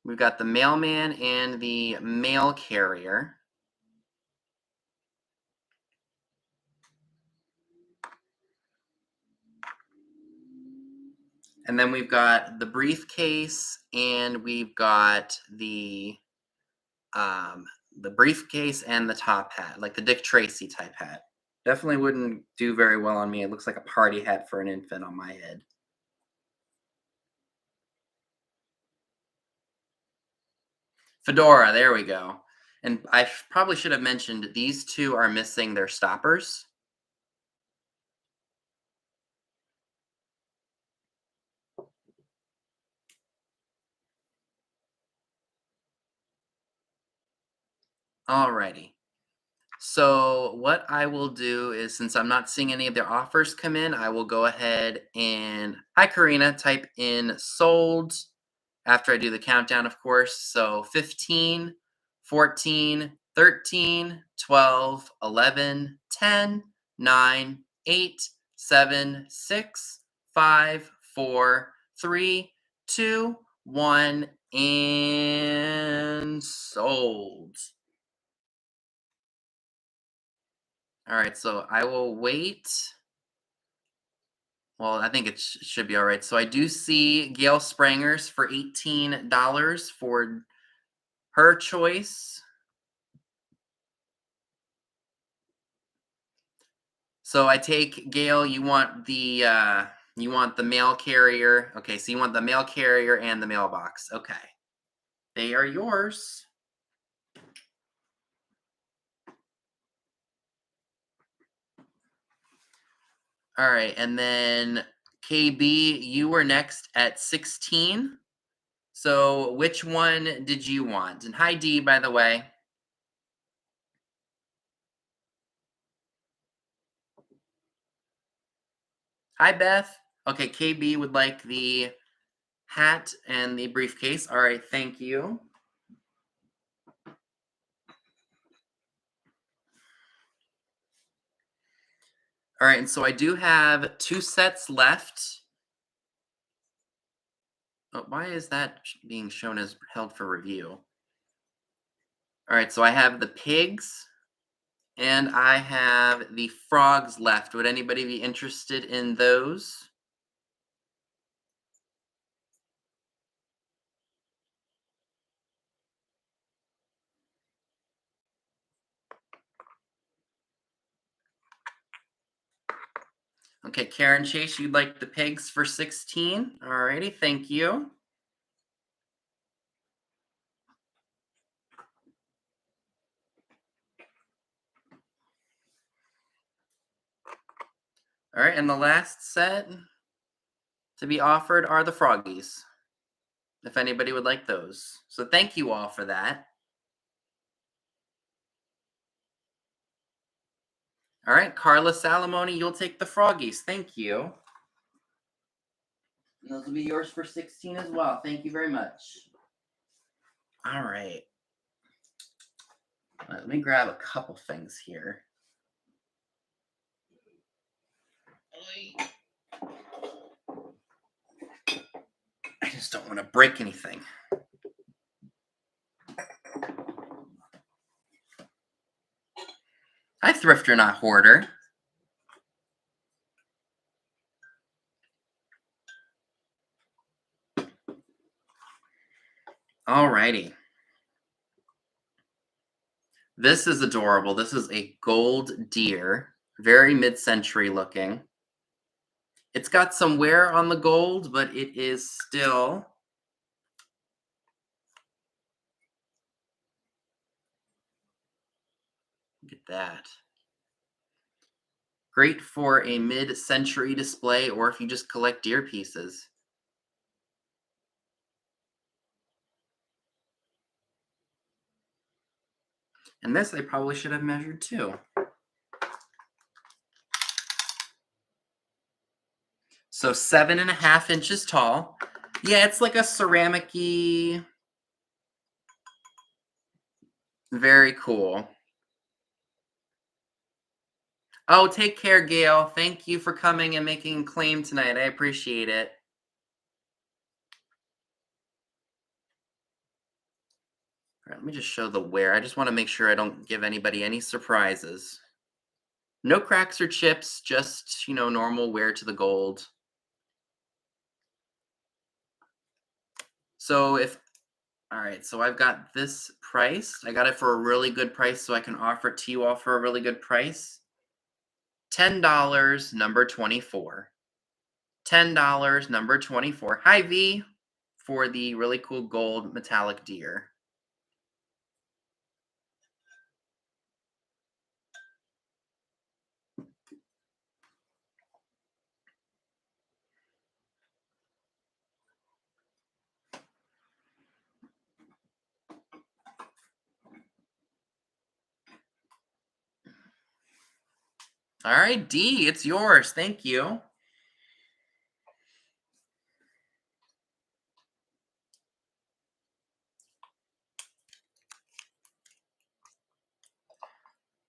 We've got the mailman and the mail carrier. And then we've got the briefcase and we've got the briefcase and the top hat, like the Dick Tracy type hat. Definitely wouldn't do very well on me. It looks like a party hat for an infant on my head. Fedora, there we go. And I probably should have mentioned these two are missing their stoppers. Alrighty. So what I will do is, since I'm not seeing any of their offers come in, I will go ahead and, hi Karina, type in sold after I do the countdown, of course. So 15, 14, 13, 12, 11, 10, 9, 8, 7, 6, 5, 4, 3, 2, 1, and sold. All right, so I will wait. Well, I think it should be all right. So I do see Gail Sprangers for $18 for her choice. So I take Gail, you want the mail carrier. Okay, so you want the mail carrier and the mailbox. Okay. They are yours. All right, and then KB, you were next at 16. So which one did you want? And hi D, by the way. Hi Beth. Okay, KB would like the hat and the briefcase. All right, thank you. All right, and so I do have 2 sets left. Oh, why is that being shown as held for review? All right, so I have the pigs and I have the frogs left. Would anybody be interested in those? Okay, Karen Chase, you'd like the pigs for 16? Alrighty, thank you. All right, and the last set to be offered are the froggies, if anybody would like those. So thank you all for that. All right, Carla Salamone, you'll take the froggies. Thank you. And those will be yours for 16 as well. Thank you very much. All right. Let me grab a couple things here. I just don't want to break anything. Hi, Thrifter, not Hoarder. Alrighty. This is adorable. This is a gold deer, very mid-century looking. It's got some wear on the gold, but it is still look at that. Great for a mid-century display or if you just collect deer pieces. And this I probably should have measured too. So 7.5 inches tall. Yeah, it's like a ceramic-y. Very cool. Oh, take care, Gail. Thank you for coming and making a claim tonight. I appreciate it. All right, let me just show the wear. I just want to make sure I don't give anybody any surprises. No cracks or chips, just, normal wear to the gold. So all right, so I've got this price. I got it for a really good price, so I can offer it to you all for a really good price. $10, number 24. $10, number 24. Hi, V, for the really cool gold metallic deer. All right, D, it's yours. Thank you.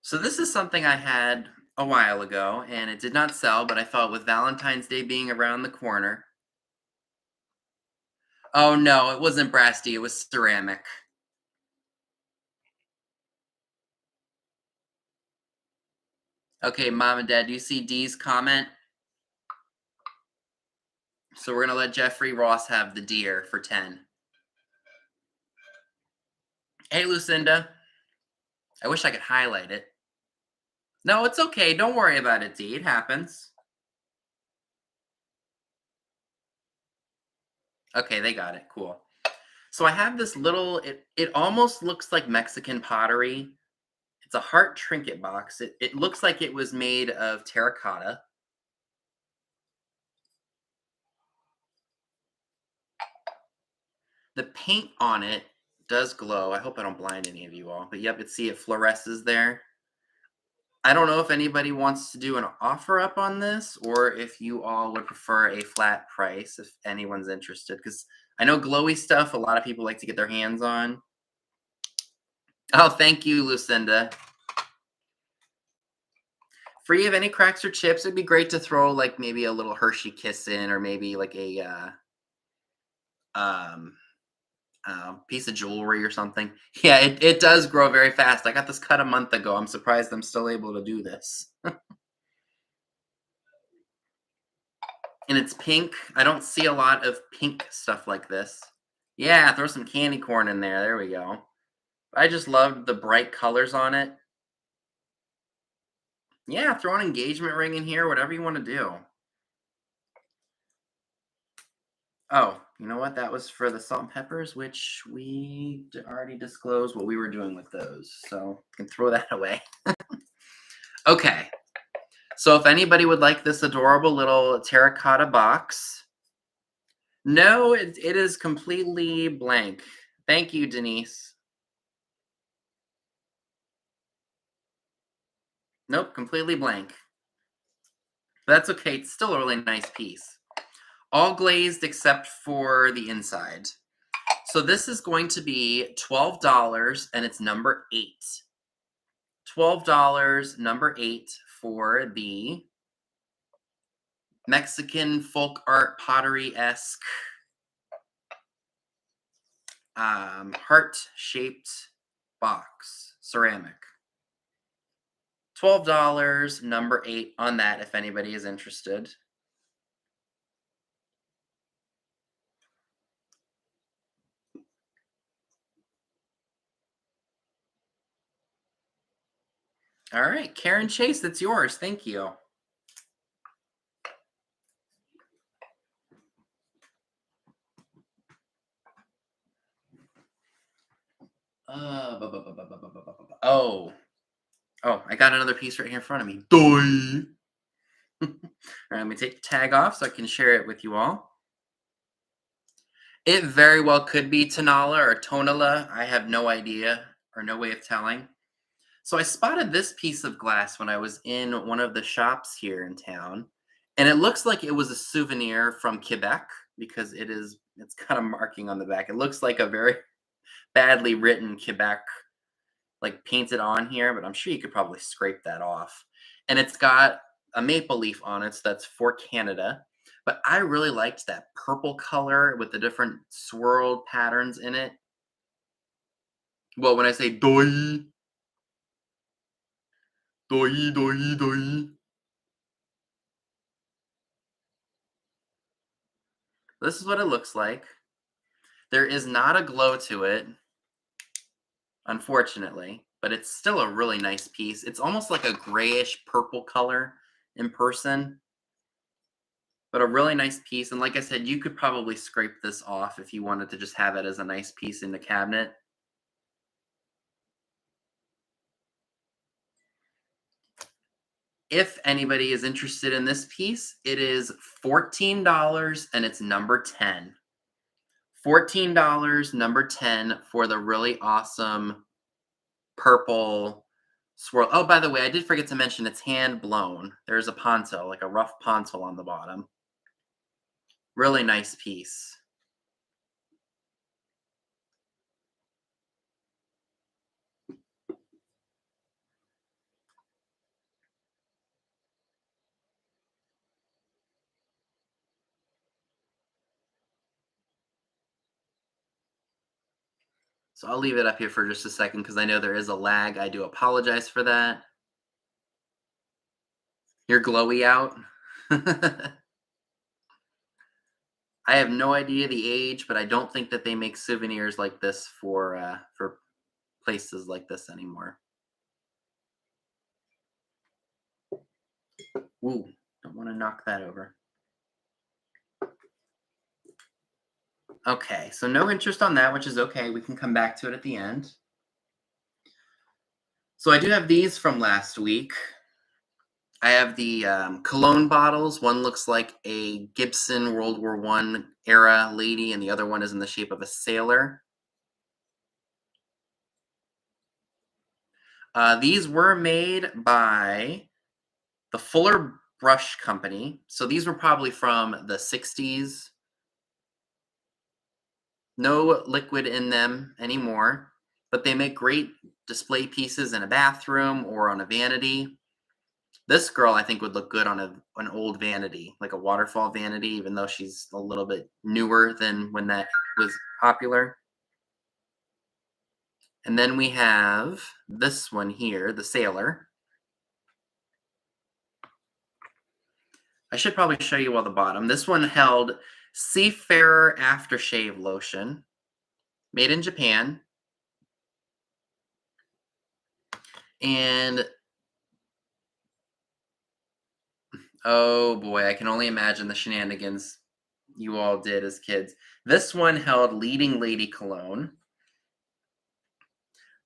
So this is something I had a while ago, and it did not sell, but I thought with Valentine's Day being around the corner. Oh no, it wasn't brass D, it was ceramic. Okay, Mom and Dad, do you see D's comment? So we're gonna let Jeffrey Ross have the deer for 10. Hey, Lucinda. I wish I could highlight it. No, it's okay. Don't worry about it, D. It happens. Okay, they got it. Cool. So I have this little, it almost looks like Mexican pottery. It's a heart trinket box. It looks like it was made of terracotta. The paint on it does glow. I hope I don't blind any of you all. But yep, see it fluoresces there. I don't know if anybody wants to do an offer up on this or if you all would prefer a flat price if anyone's interested. Because I know glowy stuff a lot of people like to get their hands on. Oh, thank you, Lucinda. Free of any cracks or chips. It'd be great to throw like maybe a little Hershey Kiss in, or maybe like a um, piece of jewelry or something. Yeah, it does grow very fast. I got this cut a month ago. I'm surprised I'm still able to do this. And it's pink. I don't see a lot of pink stuff like this. Yeah, throw some candy corn in there. There we go. I just loved the bright colors on it. Yeah, throw an engagement ring in here, whatever you want to do. Oh, you know what? That was for the salt and peppers, which we already disclosed what we were doing with those. So you can throw that away. Okay. So if anybody would like this adorable little terracotta box. No, it is completely blank. Thank you, Denise. Nope, completely blank. But that's okay. It's still a really nice piece. All glazed except for the inside. So this is going to be $12 and it's number 8. $12, number 8 for the Mexican folk art pottery-esque heart-shaped box, ceramic. $12, number 8 on that if anybody is interested. All right, Karen Chase, that's yours. Thank you. Oh, I got another piece right here in front of me. Doi. All right, let me take the tag off so I can share it with you all. It very well could be Tonala or Tonala. I have no idea or no way of telling. So I spotted this piece of glass when I was in one of the shops here in town, and it looks like it was a souvenir from Quebec because it's got a marking on the back. It looks like a very badly written Quebec, like painted on here, but I'm sure you could probably scrape that off. And it's got a maple leaf on it, so that's for Canada. But I really liked that purple color with the different swirled patterns in it. Well, when I say doi, doi, doi, doi. This is what it looks like. There is not a glow to it, unfortunately, but it's still a really nice piece. It's almost like a grayish purple color in person, but a really nice piece. And like I said, you could probably scrape this off if you wanted to just have it as a nice piece in the cabinet. If anybody is interested in this piece, it is $14 and it's number 10. $14, number 10 for the really awesome purple swirl. Oh, by the way, I did forget to mention it's hand blown. There's a ponto, like a rough ponto on the bottom. Really nice piece. So I'll leave it up here for just a second because I know there is a lag. I do apologize for that. You're glowy out. I have no idea the age, but I don't think that they make souvenirs like this for places like this anymore. Ooh, don't want to knock that over. Okay, so no interest on that, which is okay. We can come back to it at the end. So I do have these from last week. I have the cologne bottles. One looks like a Gibson World War I era lady, and the other one is in the shape of a sailor. These were made by the Fuller Brush Company. So these were probably from the 60s. No liquid in them anymore, but they make great display pieces in a bathroom or on a vanity. This girl, I think, would look good on an old vanity, like a waterfall vanity, even though she's a little bit newer than when that was popular. And then we have this one here, the Sailor. I should probably show you on the bottom. This one held Seafarer Aftershave Lotion, made in Japan. And oh boy, I can only imagine the shenanigans you all did as kids. This one held Leading Lady Cologne.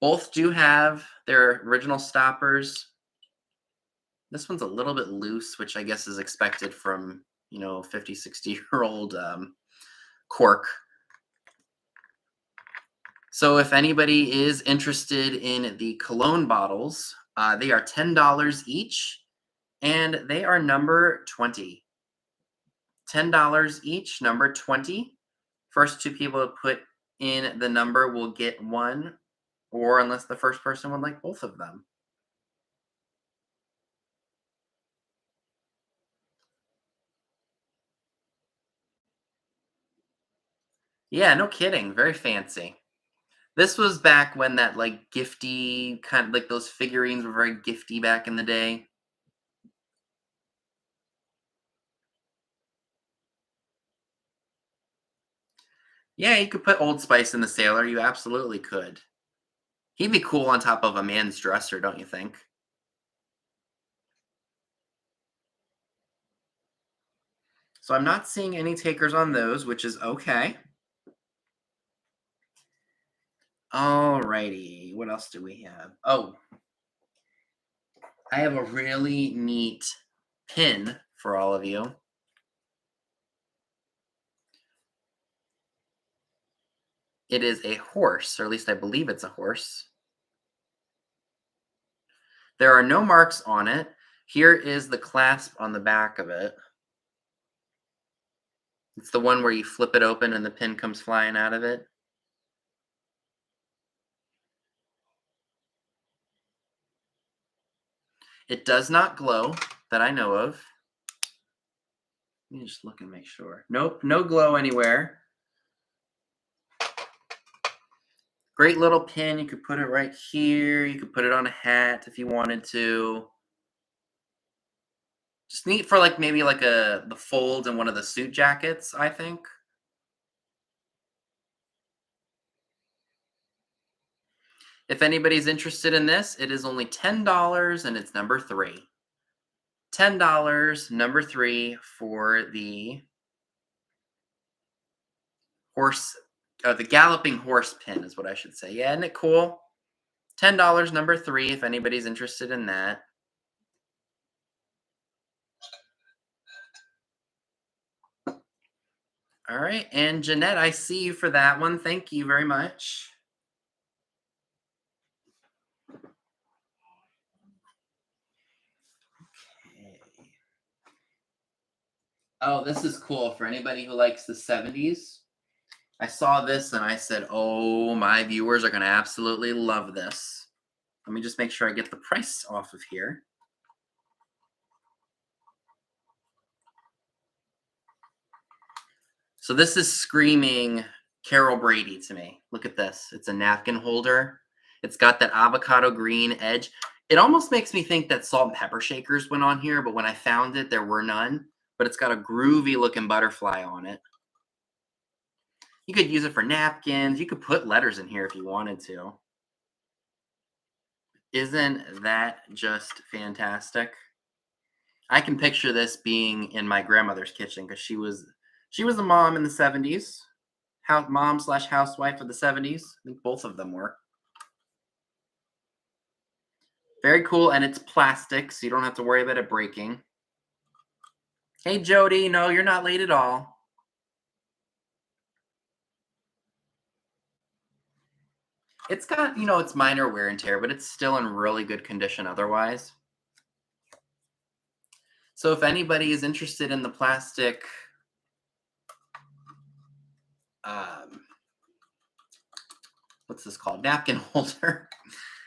Both do have their original stoppers. This one's a little bit loose, which I guess is expected from, 50, 60-year-old cork. So if anybody is interested in the cologne bottles, they are $10 each, and they are number 20. $10 each, number 20. First two people to put in the number will get one, or unless the first person would like both of them. Yeah, no kidding. Very fancy. This was back when that like gifty kind of like those figurines were very gifty back in the day. Yeah, you could put Old Spice in the Sailor. You absolutely could. He'd be cool on top of a man's dresser, don't you think? So I'm not seeing any takers on those, which is okay. Alrighty, what else do we have? Oh, I have a really neat pin for all of you. It is a horse, or at least I believe it's a horse. There are no marks on it. Here is the clasp on the back of it. It's the one where you flip it open and the pin comes flying out of it. It does not glow that I know of. Let me just look and make sure. Nope, no glow anywhere. Great little pin. You could put it right here. You could put it on a hat if you wanted to. Just neat for like maybe like the fold in one of the suit jackets, I think. If anybody's interested in this, it is only $10 and it's number 3. $10, number 3 for the horse, the galloping horse pin is what I should say. Yeah, isn't it cool? $10, number 3, if anybody's interested in that. All right, and Jeanette, I see you for that one. Thank you very much. Okay. Oh, this is cool for anybody who likes the 70s. I saw this and I said, oh, my viewers are going to absolutely love this. Let me just make sure I get the price off of here. So this is screaming Carol Brady to me. Look at this. It's a napkin holder. It's got that avocado green edge. It almost makes me think that salt and pepper shakers went on here, but when I found it, there were none. But it's got a groovy looking butterfly on it. You could use it for napkins. You could put letters in here if you wanted to. Isn't that just fantastic? I can picture this being in my grandmother's kitchen because she was a mom in the 70s. Mom / housewife of the 70s. I think both of them were. Very cool, and it's plastic, so you don't have to worry about it breaking. Hey, Jody. No, you're not late at all. It's got, it's minor wear and tear, but it's still in really good condition otherwise. So if anybody is interested in the plastic what's this called? Napkin holder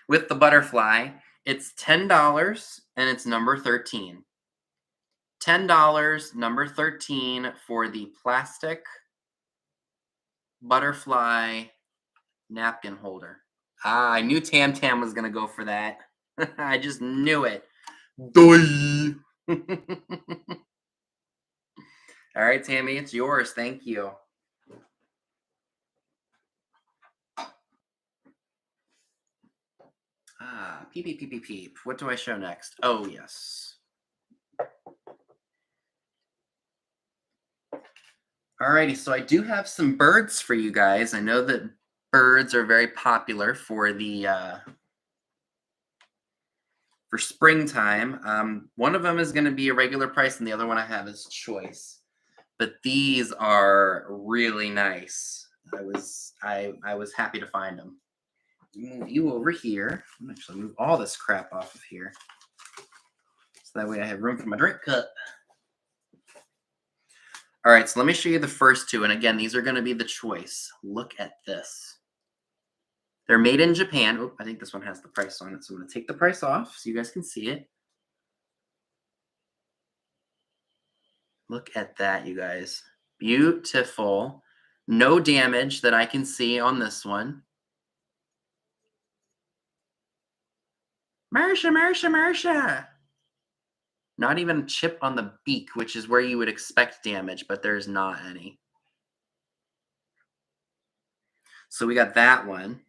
with the butterfly. It's $10 and it's number 13. $10, number 13 for the plastic butterfly napkin holder. Ah, I knew Tam Tam was going to go for that. I just knew it. Doi. All right, Tammy, it's yours. Thank you. Ah, peep, peep, peep, peep, peep. What do I show next? Oh, yes. Alrighty, so I do have some birds for you guys. I know that birds are very popular for the for springtime. One of them is going to be a regular price, and the other one I have is choice. But these are really nice. I was happy to find them. Move you over here. I'm actually move all this crap off of here, so that way I have room for my drink cup. All right, so let me show you the first two. And again, these are going to be the choice. Look at this. They're made in Japan. Oh, I think this one has the price on it. So I'm going to take the price off so you guys can see it. Look at that, you guys. Beautiful. No damage that I can see on this one. Marsha, Marsha, Marsha. Not even a chip on the beak, which is where you would expect damage, but there's not any. So we got that one.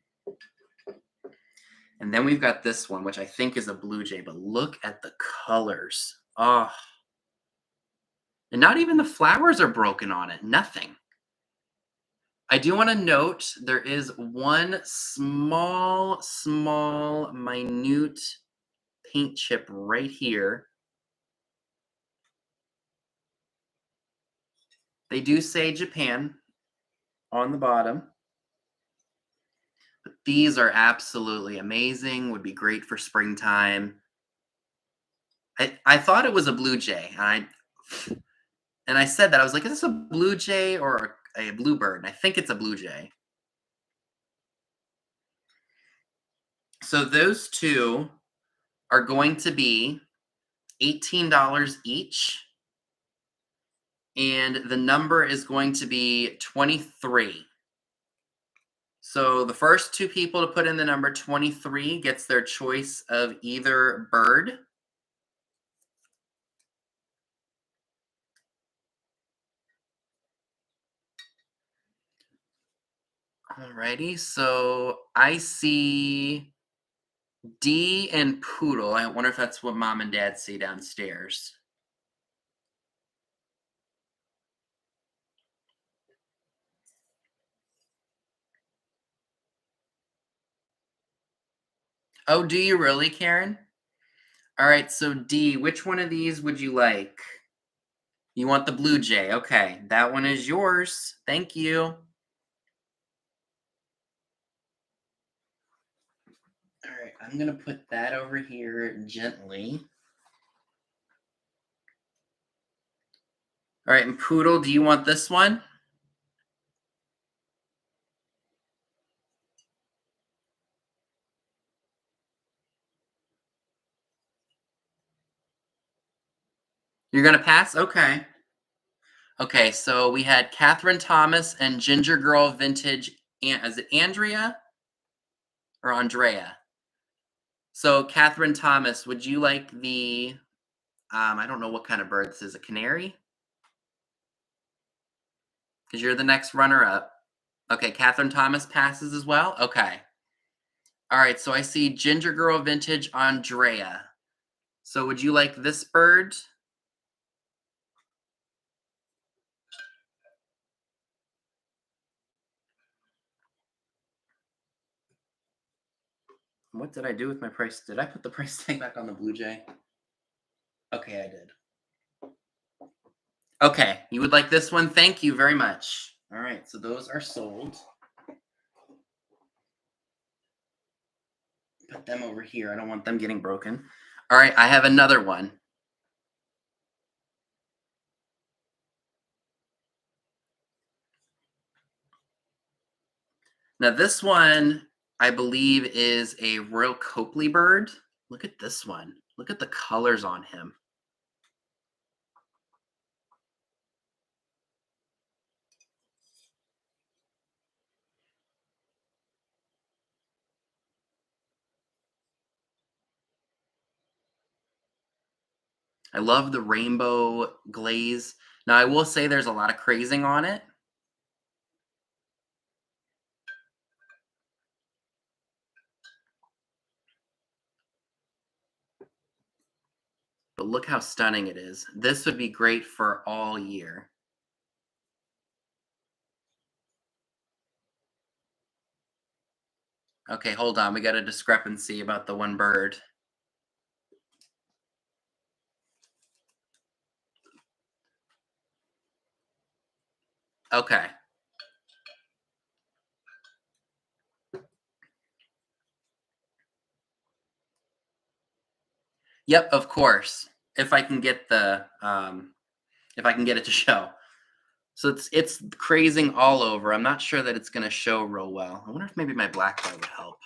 And then we've got this one, which I think is a blue jay, but look at the colors. Oh. And not even the flowers are broken on it. Nothing. I do want to note there is one small, minute paint chip right here. They do say Japan on the bottom. But these are absolutely amazing. Would be great for springtime. I thought it was a blue jay. And I said that. I was like, is this a blue jay or a bluebird? And I think it's a blue jay. So those two are going to be $18 each. And the number is going to be 23. So the first two people to put in the number 23 gets their choice of either bird. Alrighty, so I see D and poodle. I wonder if that's what mom and dad see downstairs. Oh, do you really, Karen? All right, so D, which one of these would you like? You want the blue jay. Okay, that one is yours. Thank you. All right, I'm going to put that over here gently. All right, and poodle, do you want this one? You're going to pass? Okay. Okay, so we had Catherine Thomas and Ginger Girl Vintage. Is it Andrea or Andrea? So Catherine Thomas, would you like the, I don't know what kind of bird this is, a canary? Because you're the next runner-up. Okay, Catherine Thomas passes as well? Okay. All right, so I see Ginger Girl Vintage Andrea. So would you like this bird? What did I do with my price? Did I put the price tag back on the Blue Jay? Okay, I did. Okay, you would like this one? Thank you very much. All right, so those are sold. Put them over here. I don't want them getting broken. All right, I have another one. Now this one, I believe, is a Royal Copley bird. Look at this one. Look at the colors on him. I love the rainbow glaze. Now, I will say there's a lot of crazing on it. But look how stunning it is. This would be great for all year. Okay, hold on. We got a discrepancy about the one bird. Okay. Yep, of course. If I can get if I can get it to show. So it's crazing all over. I'm not sure that it's gonna show real well. I wonder if maybe my black bar would help.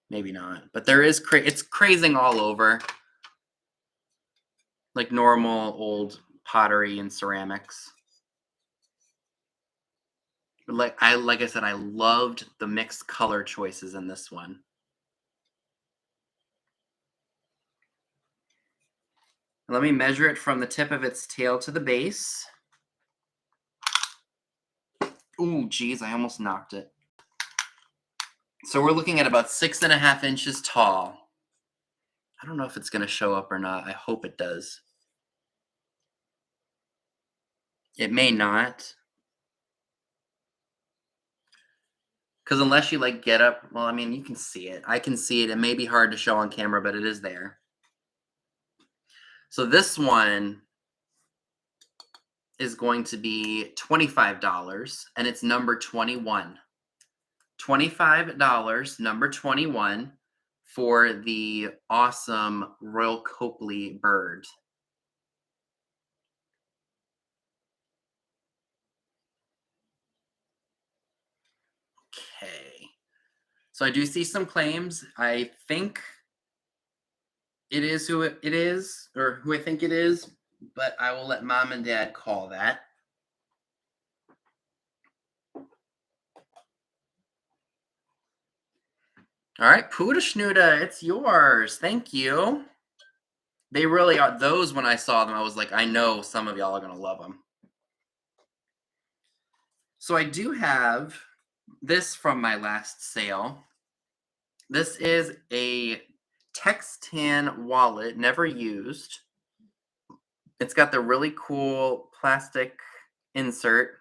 Maybe not. But there is it's crazing all over. Like normal old pottery and ceramics. But like I said, I loved the mixed color choices in this one. Let me measure it from the tip of its tail to the base. Ooh, geez, I almost knocked it. So we're looking at about 6.5 inches tall. I don't know if it's going to show up or not. I hope it does. It may not. Because unless you like get up, well, I mean, you can see it. I can see it. It may be hard to show on camera, but it is there. So this one is going to be $25, and it's number 21. $25, number 21, for the awesome Royal Copley bird. Okay. So I do see some claims. I think it is who it is, or who I think it is, but I will let mom and dad call that. All right, Puda Schnuda, it's yours. Thank you. They really are. Those, when I saw them, I was like, I know some of y'all are going to love them. So I do have this from my last sale. This is a Textan wallet, never used. It's got the really cool plastic insert.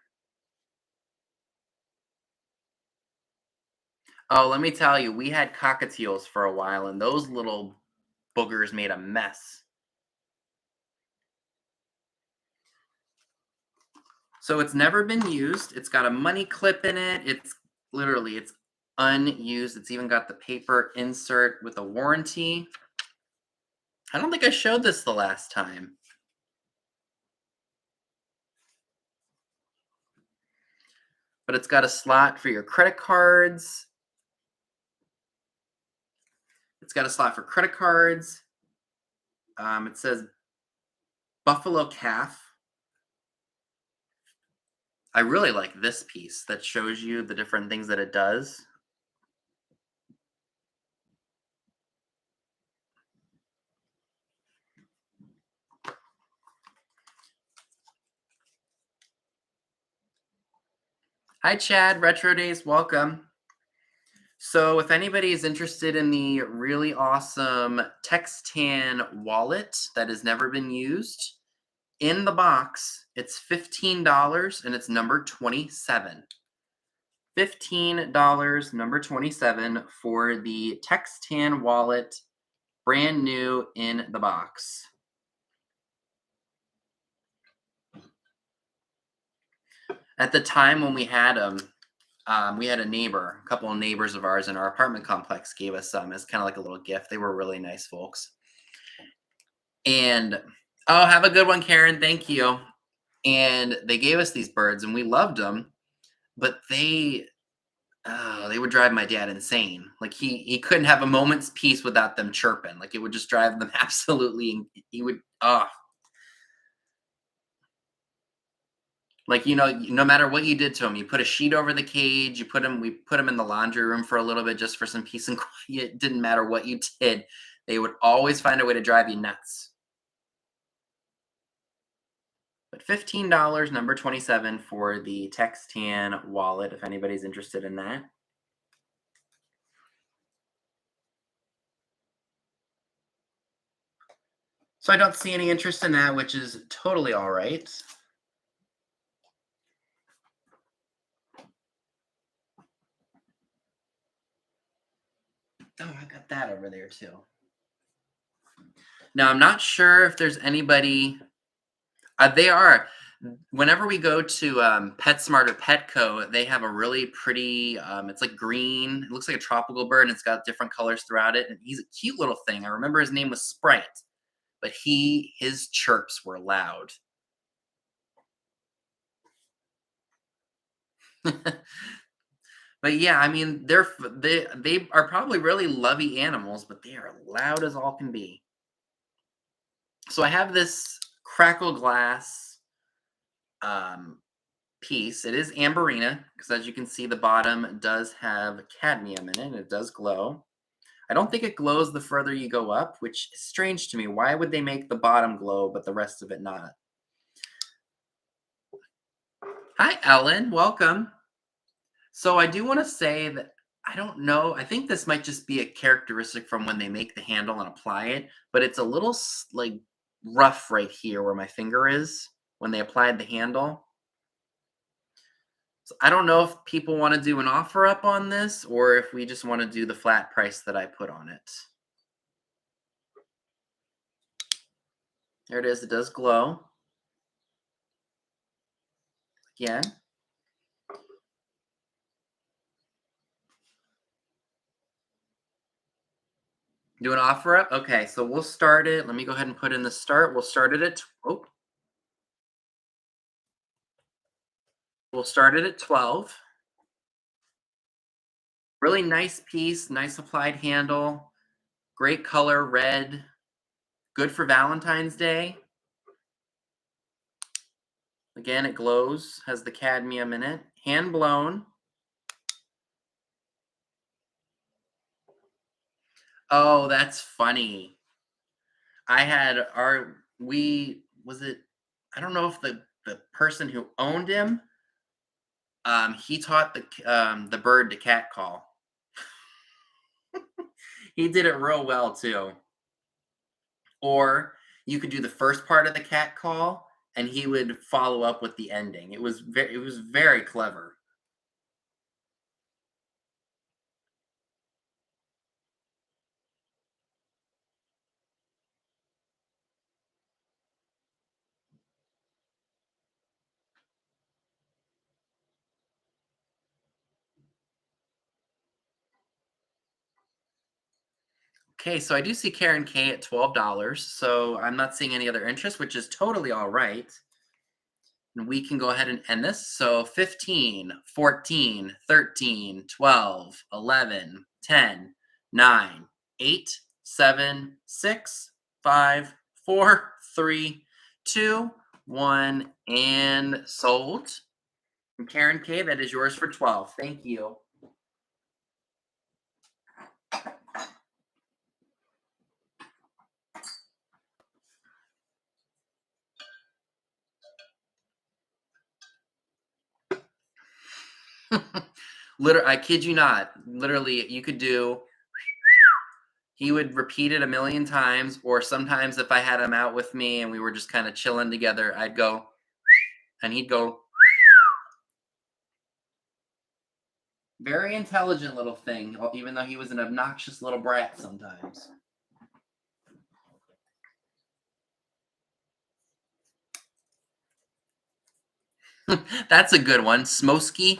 Oh, let me tell you, we had cockatiels for a while, and those little boogers made a mess. So it's never been used. It's got a money clip in it. It's unused. It's even got the paper insert with a warranty. I don't think I showed this the last time. But it's got a slot for your credit cards. It's got a slot for credit cards. It says Buffalo Calf. I really like this piece that shows you the different things that it does. Hi, Chad. Retro Days, welcome. So if anybody is interested in the really awesome Textan wallet that has never been used, in the box, it's $15 and it's number 27. $15, number 27, for the Textan wallet, brand new in the box. At the time when we had them, we had a couple of neighbors of ours in our apartment complex gave us some as kind of like a little gift. They were really nice folks. And, oh, have a good one, Karen. Thank you. And they gave us these birds and we loved them, but they Oh, they would drive my dad insane. Like he couldn't have a moment's peace without them chirping. Like it would just drive them absolutely. He would like no matter what you did to him, you put a sheet over the cage, we put him in the laundry room for a little bit just for some peace and quiet. It didn't matter what you did, they would always find a way to drive you nuts. But $15, number 27 for the Textan wallet, if anybody's interested in that. So I don't see any interest in that, which is totally all right. Oh, I got that over there too. Now I'm not sure if there's anybody. They are. Whenever we go to PetSmart or Petco, they have a really pretty. It's like green. It looks like a tropical bird, and it's got different colors throughout it. And he's a cute little thing. I remember his name was Sprite, but his chirps were loud. But yeah, I mean, they are probably really lovey animals, but they are loud as all can be. So I have this crackle glass um, piece. It is amberina because, as you can see, the bottom does have cadmium in it. It does glow. I don't think it glows the further you go up, which is strange to me. Why would they make the bottom glow but the rest of it not? Hi, Ellen. Welcome. So I do want to say that I don't know. I think this might just be a characteristic from when they make the handle and apply it, but it's a little like rough right here where my finger is when they applied the handle. So I don't know if people want to do an offer up on this or if we just want to do the flat price that I put on it. There it is. It does glow. Again. Do an offer up? Okay, so we'll start it. Let me go ahead and put in the start. We'll start it at we'll start it at 12. Really nice piece, nice applied handle, great color, red, good for Valentine's Day. Again, it glows, has the cadmium in it, hand blown. Oh, that's funny. I had our we was it I don't know if the person who owned him he taught the bird to cat call. He did it real well too. Or you could do the first part of the cat call and he would follow up with the ending. It was very clever. Okay, so I do see Karen K at $12. So I'm not seeing any other interest, which is totally all right. And we can go ahead and end this. So 15, 14, 13, 12, 11, 10, 9, 8, 7, 6, 5, 4, 3, 2, 1, and sold. And Karen K, that is yours for 12. Thank you. Literally, I kid you not. Literally, you could do. He would repeat it a million times, or sometimes if I had him out with me and we were just kind of chilling together, I'd go, and he'd go. Very intelligent little thing, even though he was an obnoxious little brat sometimes. That's a good one, Smosky.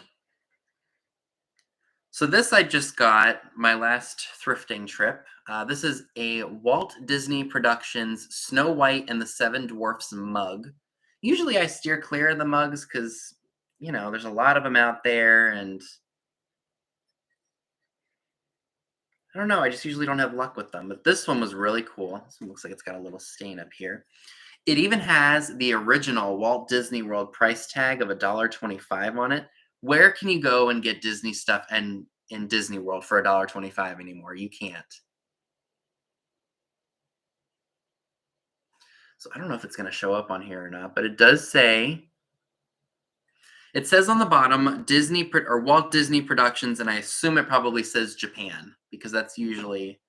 So this I just got my last thrifting trip. This is a Walt Disney Productions Snow White and the Seven Dwarfs mug. Usually I steer clear of the mugs because, there's a lot of them out there and I don't know. I just usually don't have luck with them. But this one was really cool. This one looks like it's got a little stain up here. It even has the original Walt Disney World price tag of $1.25 on it. Where can you go and get Disney stuff and in Disney World for $1.25 anymore? You can't. So I don't know if it's going to show up on here or not, but it does say, it says on the bottom Disney or Walt Disney Productions, and I assume it probably says Japan because that's usually.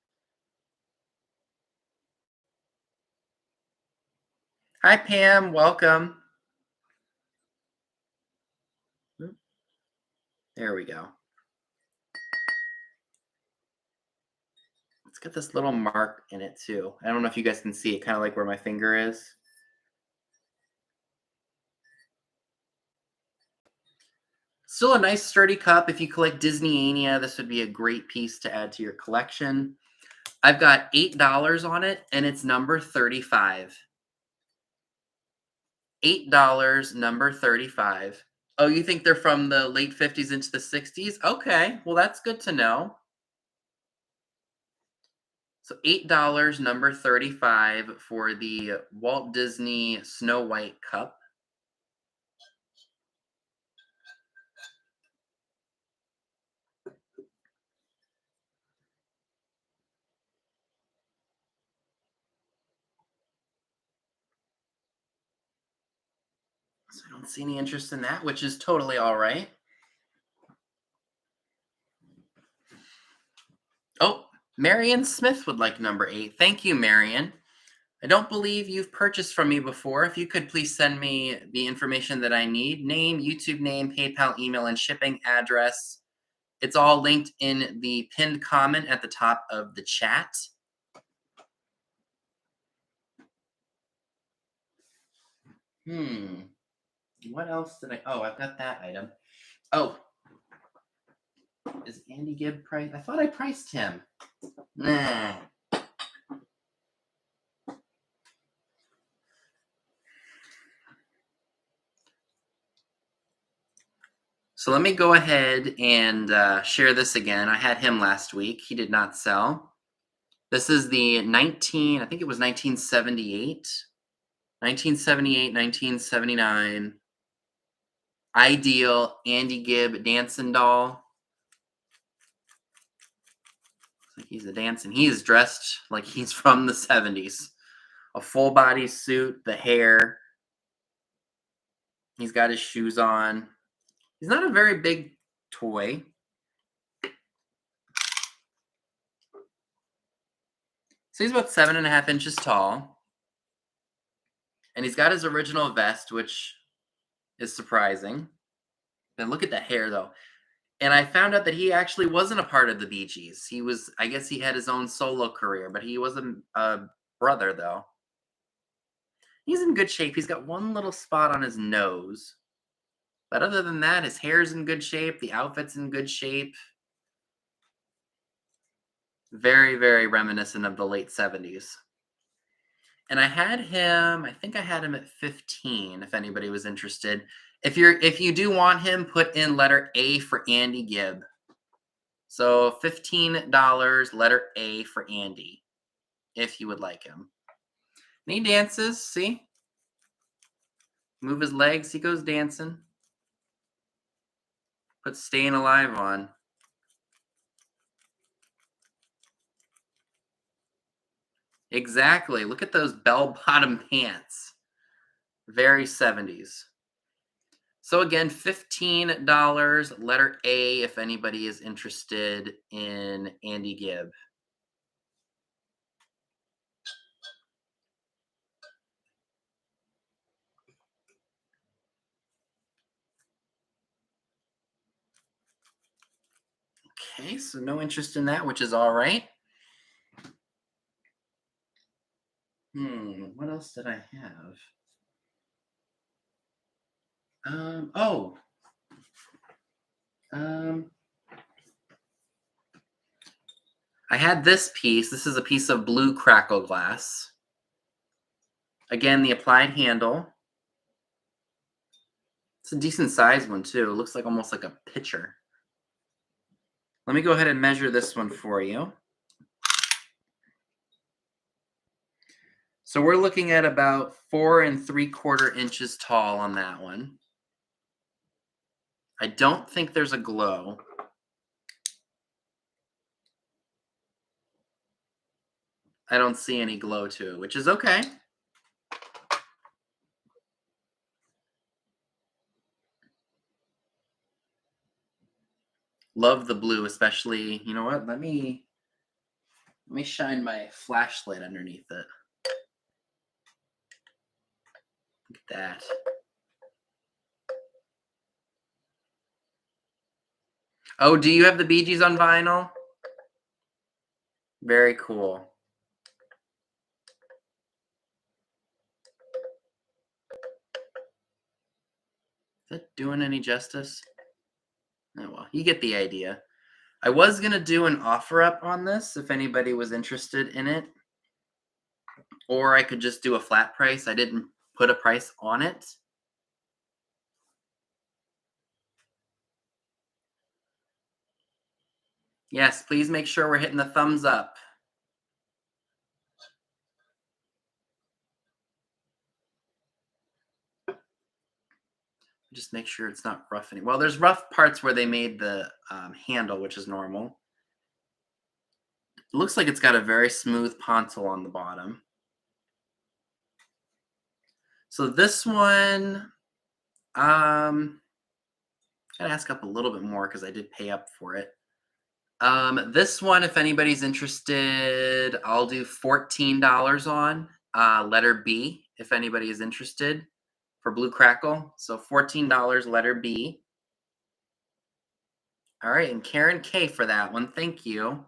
Hi Pam, welcome. There we go. It's got this little mark in it too. I don't know if you guys can see it, kind of like where my finger is. Still a nice sturdy cup. If you collect Disneyania, this would be a great piece to add to your collection. I've got $8 on it, and it's number 35. $8, number 35. Oh, you think they're from the late 50s into the 60s? Okay, well, that's good to know. So $8, number 35 for the Walt Disney Snow White cup. So I don't see any interest in that, which is totally all right. Oh, Marion Smith would like number 8. Thank you, Marion. I don't believe you've purchased from me before. If you could please send me the information that I need. Name, YouTube name, PayPal, email, and shipping address. It's all linked in the pinned comment at the top of the chat. What else did I... Oh, I've got that item. Oh. Is Andy Gibb priced? I thought I priced him. Nah. So let me go ahead and share this again. I had him last week. He did not sell. This is the I think it was 1978. 1978, 1979. Ideal Andy Gibb dancing doll. Looks like he's a dancing. He is dressed like he's from the 70s. A full body suit, the hair. He's got his shoes on. He's not a very big toy. So he's about 7.5 inches tall. And he's got his original vest, which is surprising. Then look at the hair, though. And I found out that he actually wasn't a part of the Bee Gees. He was, I guess he had his own solo career, but he wasn't a brother, though. He's in good shape. He's got one little spot on his nose. But other than that, his hair's in good shape. The outfit's in good shape. Very, very reminiscent of the late 70s. And I think I had him at 15, if anybody was interested. If you do want him, put in letter A for Andy Gibb. So $15, letter A for Andy, if you would like him. And he dances, see? Move his legs, he goes dancing. Put Staying Alive on. Exactly. Look at those bell-bottom pants. Very 70s. So again, $15, letter A, if anybody is interested in Andy Gibb. Okay, so no interest in that, which is all right. What else did I have? I had this piece. This is a piece of blue crackle glass. Again, the applied handle. It's a decent size one, too. It looks like almost like a pitcher. Let me go ahead and measure this one for you. So we're looking at about 4 3/4 inches tall on that one. I don't think there's a glow. I don't see any glow to it, which is okay. Love the blue, especially. You know what? Let me shine my flashlight underneath it. Look at that. Oh, do you have the Bee Gees on vinyl? Very cool. Is that doing any justice? Oh well, you get the idea. I was gonna do an offer up on this if anybody was interested in it. Or I could just do a flat price. I didn't put a price on it. Yes, please make sure we're hitting the thumbs up. Just make sure it's not rough anymore. Well, there's rough parts where they made the handle, which is normal. It looks like it's got a very smooth pontil on the bottom. So this one, gotta ask up a little bit more because I did pay up for it. This one, if anybody's interested, I'll do $14 on letter B. If anybody is interested for Blue Crackle, so $14 letter B. All right, and Karen K for that one. Thank you.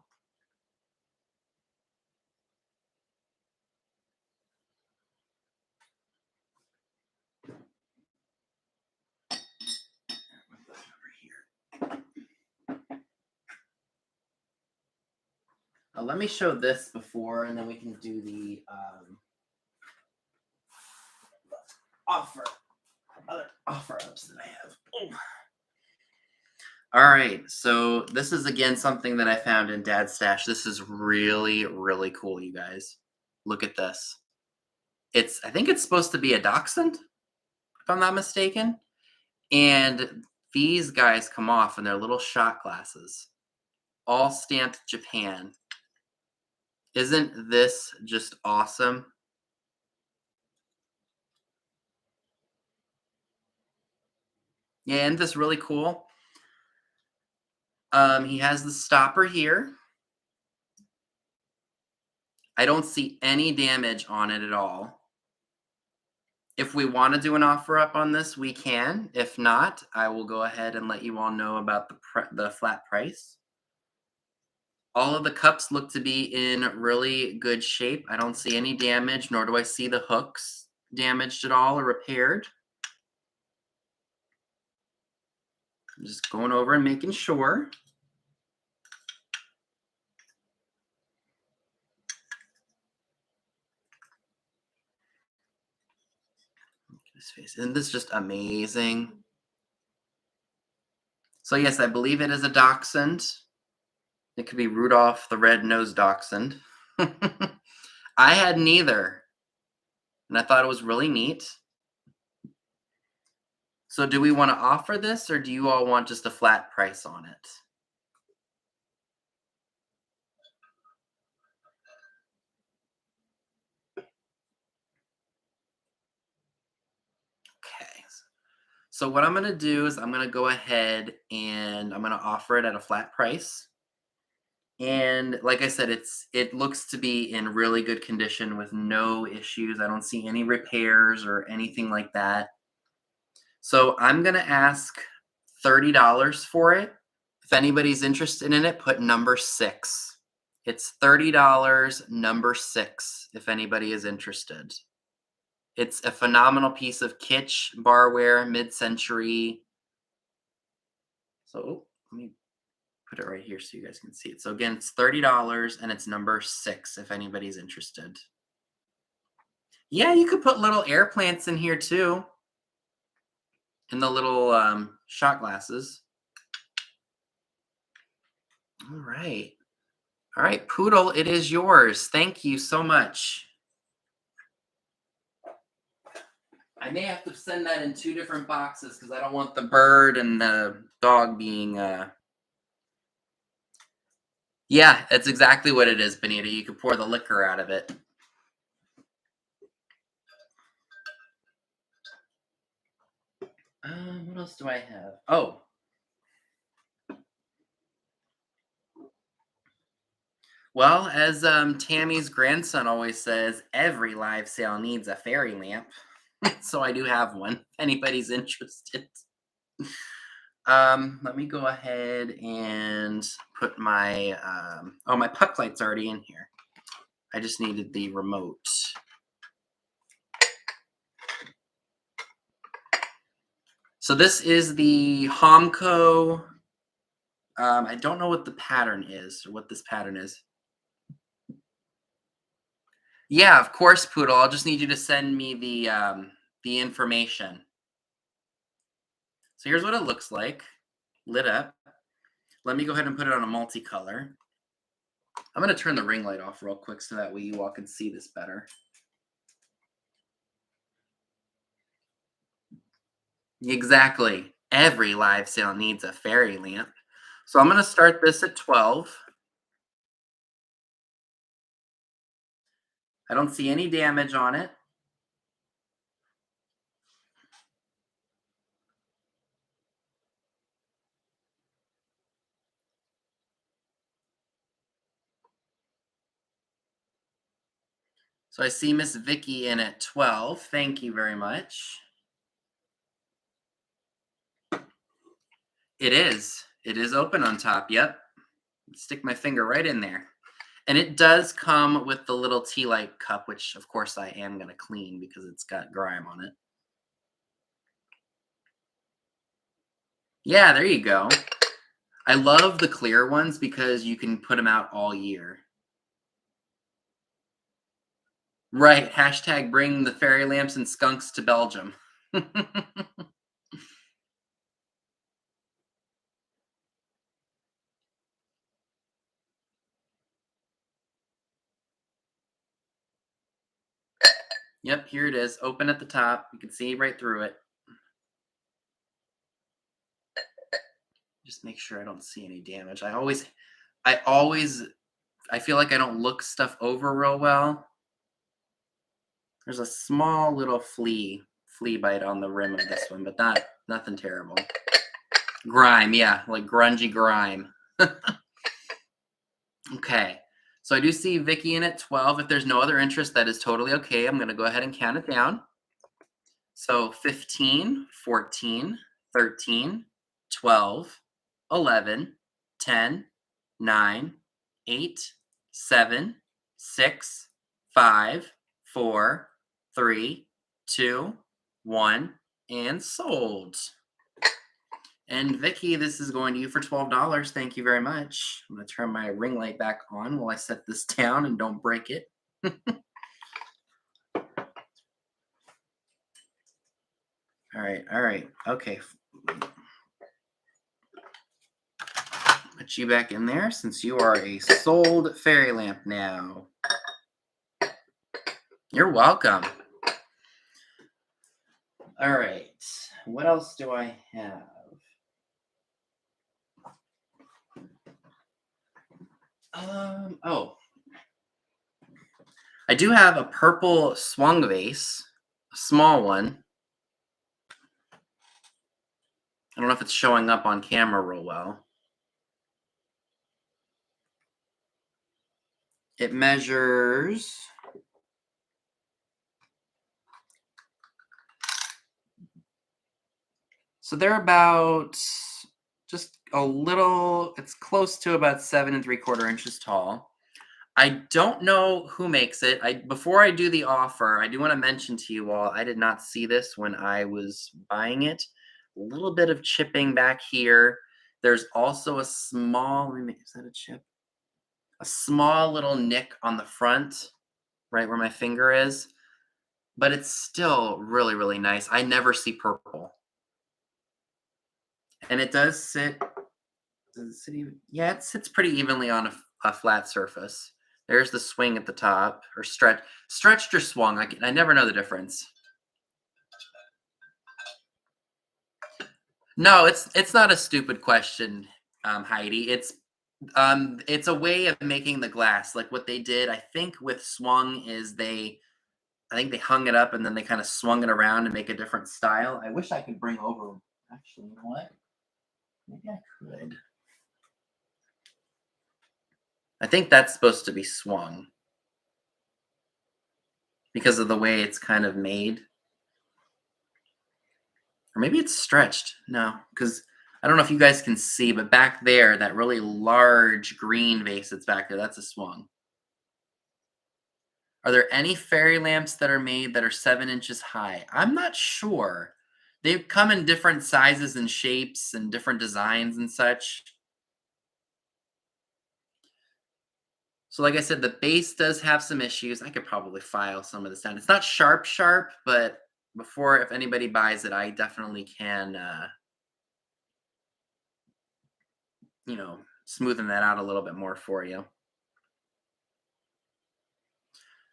Let me show this before, and then we can do the other offer ups that I have. Oh. All right, so this is again something that I found in Dad's stash. This is really, really cool, you guys. Look at this. I think it's supposed to be a dachshund, if I'm not mistaken. And these guys come off in their little shot glasses, all stamped Japan. Isn't this just awesome? Yeah, isn't this really cool? He has the stopper here. I don't see any damage on it at all. If we want to do an offer up on this, we can. If not, I will go ahead and let you all know about the flat price. All of the cups look to be in really good shape. I don't see any damage, nor do I see the hooks damaged at all or repaired. I'm just going over and making sure. His face. Isn't this just amazing? So yes, I believe it is a dachshund. It could be Rudolph the Red-Nosed Dachshund. I had neither, and I thought it was really neat. So do we want to offer this, or do you all want just a flat price on it? Okay. So what I'm going to do is I'm going to go ahead and I'm going to offer it at a flat price. And like I said, it looks to be in really good condition with no issues. I don't see any repairs or anything like that. So I'm going to ask $30 for it. If anybody's interested in it, put number 6. It's $30, number 6, if anybody is interested. It's a phenomenal piece of kitsch barware, mid-century. So let me put it right here so you guys can see it. So again, it's $30 and it's number 6 if anybody's interested. Yeah, you could put little air plants in here too. In the little shot glasses. All right. All right, Poodle, it is yours. Thank you so much. I may have to send that in 2 different boxes because I don't want the bird and the dog being. Yeah, that's exactly what it is, Benita. You can pour the liquor out of it. What else do I have? Oh. Well, as Tammy's grandson always says, every live sale needs a fairy lamp. So I do have one. If anybody's interested. Let me go ahead and put my my puck light's already in here. I just needed the remote. So this is the Homco. I don't know what the pattern is or what this pattern is. Yeah, of course, Poodle. I'll just need you to send me the information. So here's what it looks like, lit up. Let me go ahead and put it on a multicolor. I'm going to turn the ring light off real quick so that way you all can see this better. Exactly. Every live sale needs a fairy lamp. So I'm going to start this at 12. I don't see any damage on it. So I see Miss Vicky in at 12. Thank you very much. It is. It is open on top. Yep. Stick my finger right in there. And it does come with the little tea light cup, which of course I am going to clean because it's got grime on it. Yeah, there you go. I love the clear ones because you can put them out all year. Right. Hashtag bring the fairy lamps and skunks to Belgium. Yep, here it is. Open at the top. You can see right through it. Just make sure I don't see any damage. I feel like I don't look stuff over real well. There's a small little flea bite on the rim of this one, but nothing terrible. Grime, yeah, like grungy grime. Okay, so I do see Vicky in at 12. If there's no other interest, that is totally okay. I'm going to go ahead and count it down. So 15, 14, 13, 12, 11, 10, 9, 8, 7, 6, 5, 4, 3, 2, 1, and sold. And Vicky, this is going to you for $12. Thank you very much. I'm going to turn my ring light back on while I set this down and don't break it. All right. Okay. Put you back in there since you are a sold fairy lamp now. You're welcome. All right. What else do I have? I do have a purple swung vase, a small one. I don't know if it's showing up on camera real well. It measures so they're about just a little, it's close to about 7 3/4 inches tall. I don't know who makes it. Before I do the offer, I do want to mention to you all, I did not see this when I was buying it. A little bit of chipping back here. There's also a small, is that a chip? A small little nick on the front, right where my finger is. But it's still really, really nice. I never see purple. And it does sit, does it sit even? Yeah, it sits pretty evenly on a flat surface. There's the swing at the top, or stretched or swung. I never know the difference. No, it's not a stupid question, Heidi. It's a way of making the glass. Like what they did, I think with swung is I think they hung it up and then they kind of swung it around to make a different style. I wish I could bring over. Actually, you know what? Maybe I could. I think that's supposed to be swung because of the way it's kind of made. Or maybe it's stretched. No, because I don't know if you guys can see, but back there, that really large green vase that's back there, that's a swung. Are there any fairy lamps that are made that are 7 inches high? I'm not sure. They come in different sizes and shapes and different designs and such. So, like I said, the base does have some issues. I could probably file some of this down. It's not sharp, sharp, but before, if anybody buys it, I definitely can, smoothen that out a little bit more for you.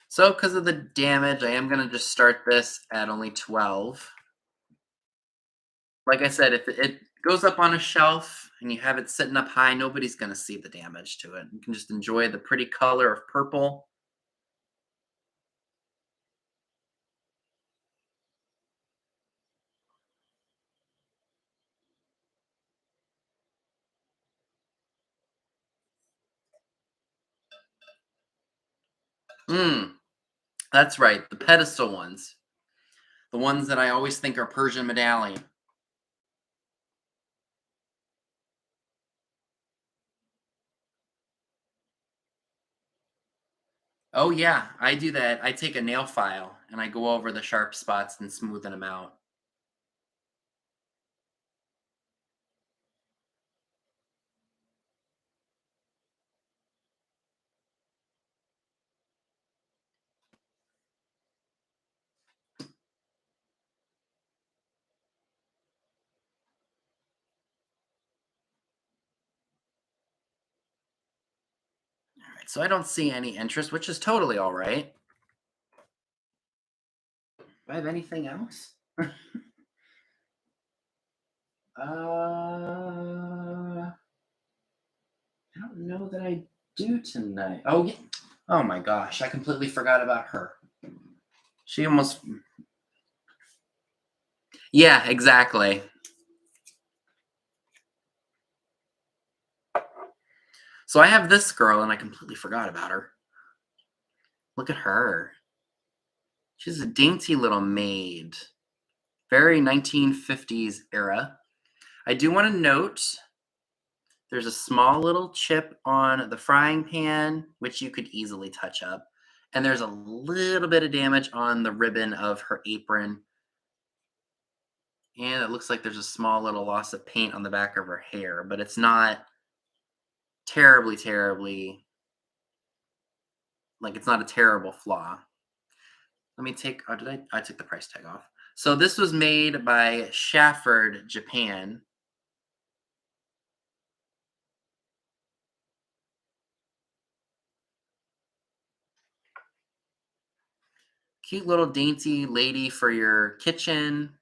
So, because of the damage, I am going to just start this at only 12. Like I said, if it goes up on a shelf and you have it sitting up high, nobody's going to see the damage to it. You can just enjoy the pretty color of purple. Mm, that's right, the pedestal ones. The ones that I always think are Persian medallion. Oh yeah, I do that. I take a nail file and I go over the sharp spots and smoothen them out. All right, so I don't see any interest, which is totally all right. Do I have anything else? I don't know that I do tonight. Oh yeah. Oh my gosh, I completely forgot about her. She almost. Yeah, exactly. So I have this girl, and I completely forgot about her. Look at her. She's a dainty little maid. Very 1950s era. I do want to note there's a small little chip on the frying pan, which you could easily touch up. And there's a little bit of damage on the ribbon of her apron. And it looks like there's a small little loss of paint on the back of her hair, but it's not terribly, terribly, like, it's not a terrible flaw. Let me take, oh, I took the price tag off. So this was made by Shafford, Japan. Cute little dainty lady for your kitchen.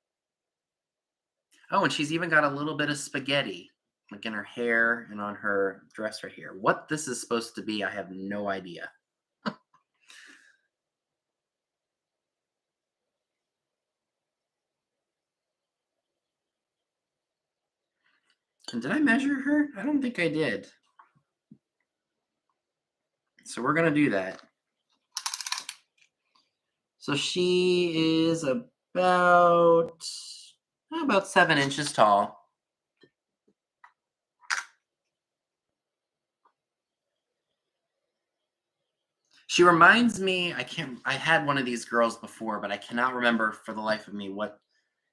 Oh, and she's even got a little bit of spaghetti, like in her hair and on her dress right here. What this is supposed to be, I have no idea. And did I measure her? I don't think I did. So we're gonna do that. So she is about 7 inches tall. She reminds me, I had one of these girls before, but I cannot remember for the life of me what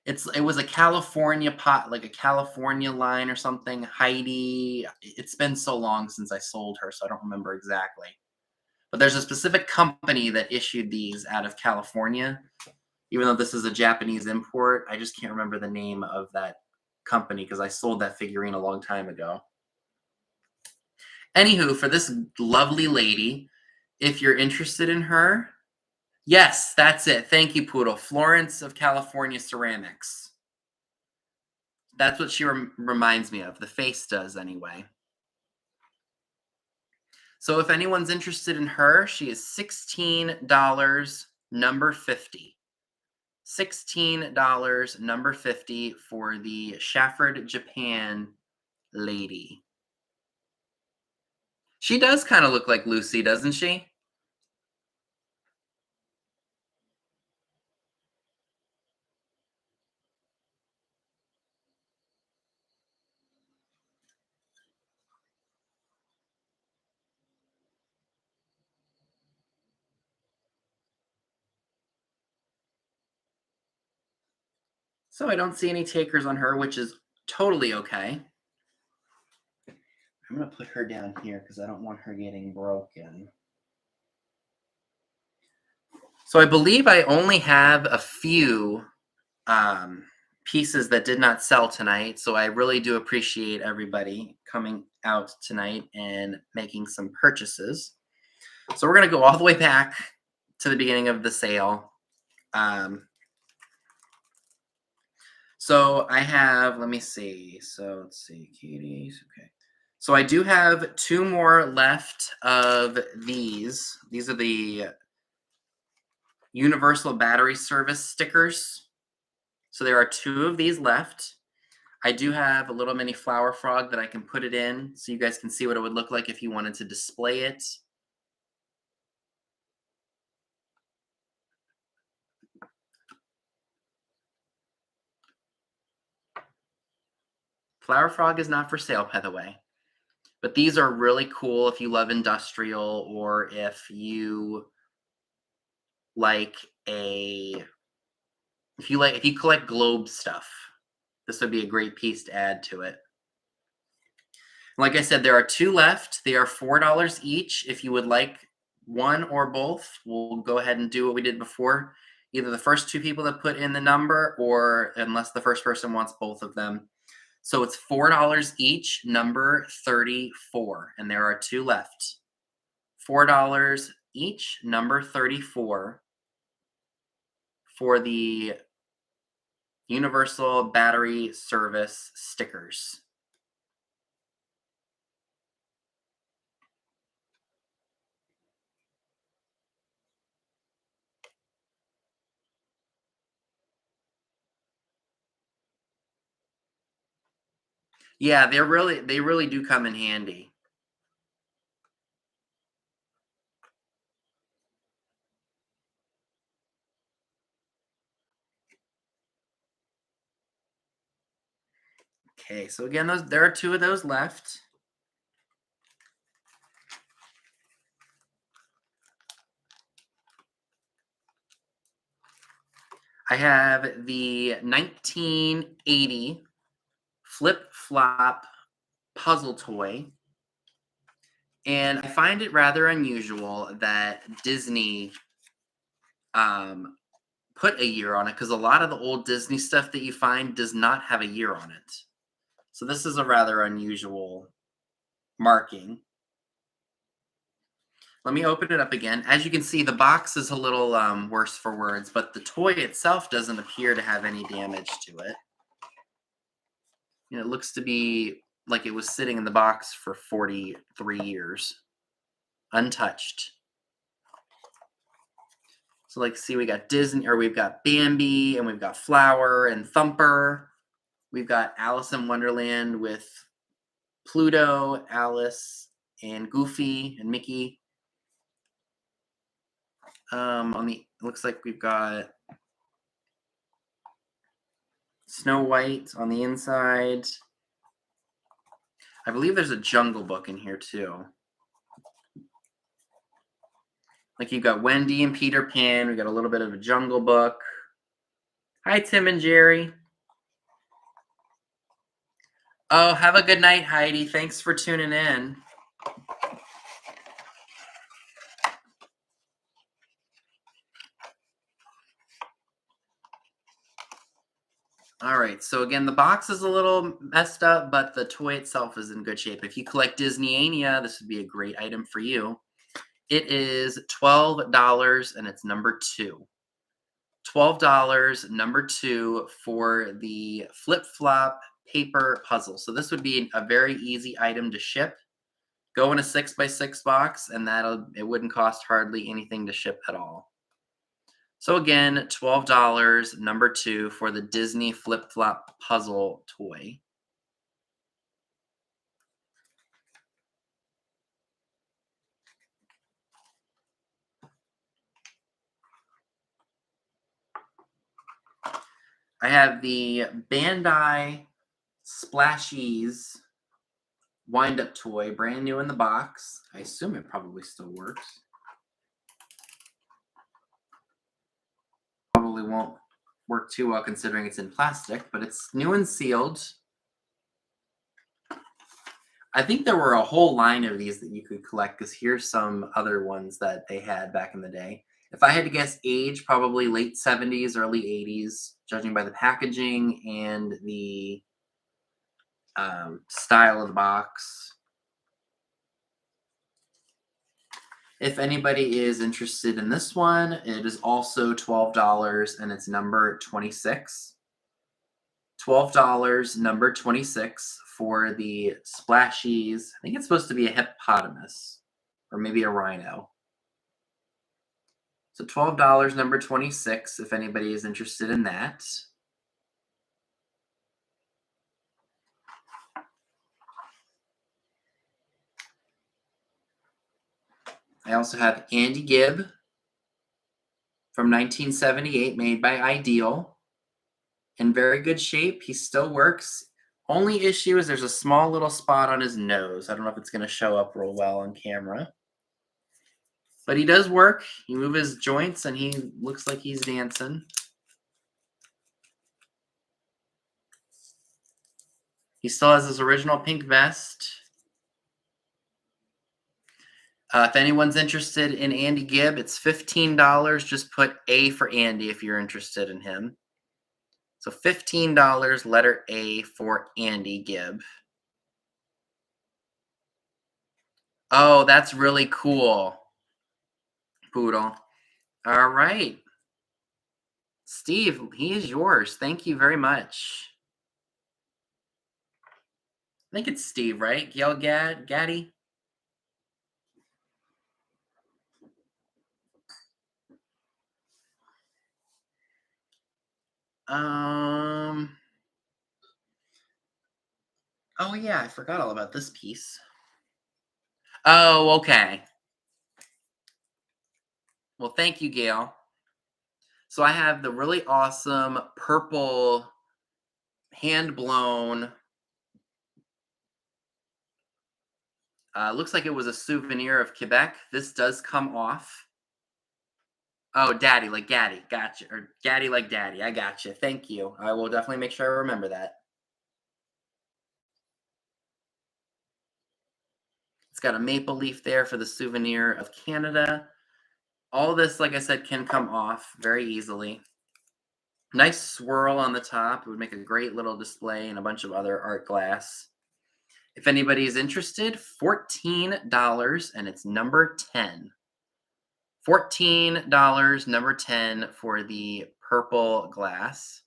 it was a California pot, like a California line or something. Heidi. It's been so long since I sold her, so I don't remember exactly. But there's a specific company that issued these out of California. Even though this is a Japanese import, I just can't remember the name of that company because I sold that figurine a long time ago. Anywho, for this lovely lady, if you're interested in her, yes, that's it. Thank you, Poodle. Florence of California Ceramics. That's what she reminds me of. The face does anyway. So if anyone's interested in her, she is $16, number 50. $16, number 50 for the Shafford, Japan lady. She does kind of look like Lucy, doesn't she? So I don't see any takers on her, which is totally okay. I'm going to put her down here because I don't want her getting broken. So I believe I only have a few pieces that did not sell tonight. So I really do appreciate everybody coming out tonight and making some purchases. So we're going to go all the way back to the beginning of the sale. So I have, let me see. So let's see, Katie's. Okay. So I do have 2 more left of these. These are the Universal Battery Service stickers. So there are 2 of these left. I do have a little mini flower frog that I can put it in so you guys can see what it would look like if you wanted to display it. Flower frog is not for sale, by the way. But these are really cool if you love industrial or if you like if you collect globe stuff. This would be a great piece to add to it. Like I said, there are 2 left. They are $4 each. If you would like one or both, we'll go ahead and do what we did before. Either the first 2 people that put in the number, or unless the first person wants both of them. So it's $4 each, number 34, and there are 2 left. $4 each, number 34, for the Universal Battery Service stickers. Yeah, they really do come in handy. Okay, so again, there are 2 of those left. I have the 1980 flip flop puzzle toy. And I find it rather unusual that Disney put a year on it, because a lot of the old Disney stuff that you find does not have a year on it. So this is a rather unusual marking. Let me open it up again. As you can see, the box is a little worse for words, but the toy itself doesn't appear to have any damage to it. And it looks to be like it was sitting in the box for 43 years, untouched. So like, see, we got Disney, or we've got Bambi, and we've got Flower and Thumper. We've got Alice in Wonderland with Pluto, Alice, and Goofy and Mickey. Looks like we've got Snow White on the inside. I believe there's a Jungle Book in here too. Like, you've got Wendy and Peter Pan. We got a little bit of a Jungle Book. Hi, Tim and Jerry. Oh, have a good night, Heidi. Thanks for tuning in. All right, so again, the box is a little messed up, but the toy itself is in good shape. If you collect Disneyania, this would be a great item for you. It is $12, and it's number 2. $12, number 2, for the flip-flop paper puzzle. So this would be a very easy item to ship. Go in a 6x6 box, and it wouldn't cost hardly anything to ship at all. So again, $12, number 2 for the Disney flip-flop puzzle toy. I have the Bandai Splashies wind-up toy, brand new in the box. I assume it probably still works. Probably won't work too well considering it's in plastic, but it's new and sealed. I think there were a whole line of these that you could collect, because here's some other ones that they had back in the day. If I had to guess age, probably late 70s, early 80s, judging by the packaging and the style of the box. If anybody is interested in this one, it is also $12, and it's number 26. $12, number 26 for the Splashies. I think it's supposed to be a hippopotamus or maybe a rhino. So $12, number 26, if anybody is interested in that. I also have Andy Gibb from 1978, made by Ideal. In very good shape. He still works. Only issue is there's a small little spot on his nose. I don't know if it's going to show up real well on camera. But he does work. You move his joints and he looks like he's dancing. He still has his original pink vest. If anyone's interested in Andy Gibb, it's $15. Just put A for Andy if you're interested in him. So $15, letter A for Andy Gibb. Oh, that's really cool, Poodle. All right. Steve, he is yours. Thank you very much. I think it's Steve, right? Gail Gaddy? Oh yeah, I forgot all about this piece. Oh, okay. Well, thank you, Gail. So I have the really awesome purple hand-blown. Looks like it was a souvenir of Quebec. This does come off. Oh, Daddy like Gaddy. Gotcha. Or Gaddy like Daddy. I gotcha. Thank you. I will definitely make sure I remember that. It's got a maple leaf there for the souvenir of Canada. All this, like I said, can come off very easily. Nice swirl on the top. It would make a great little display and a bunch of other art glass. If anybody is interested, $14, and it's number 10. $14, number 10 for the purple glass.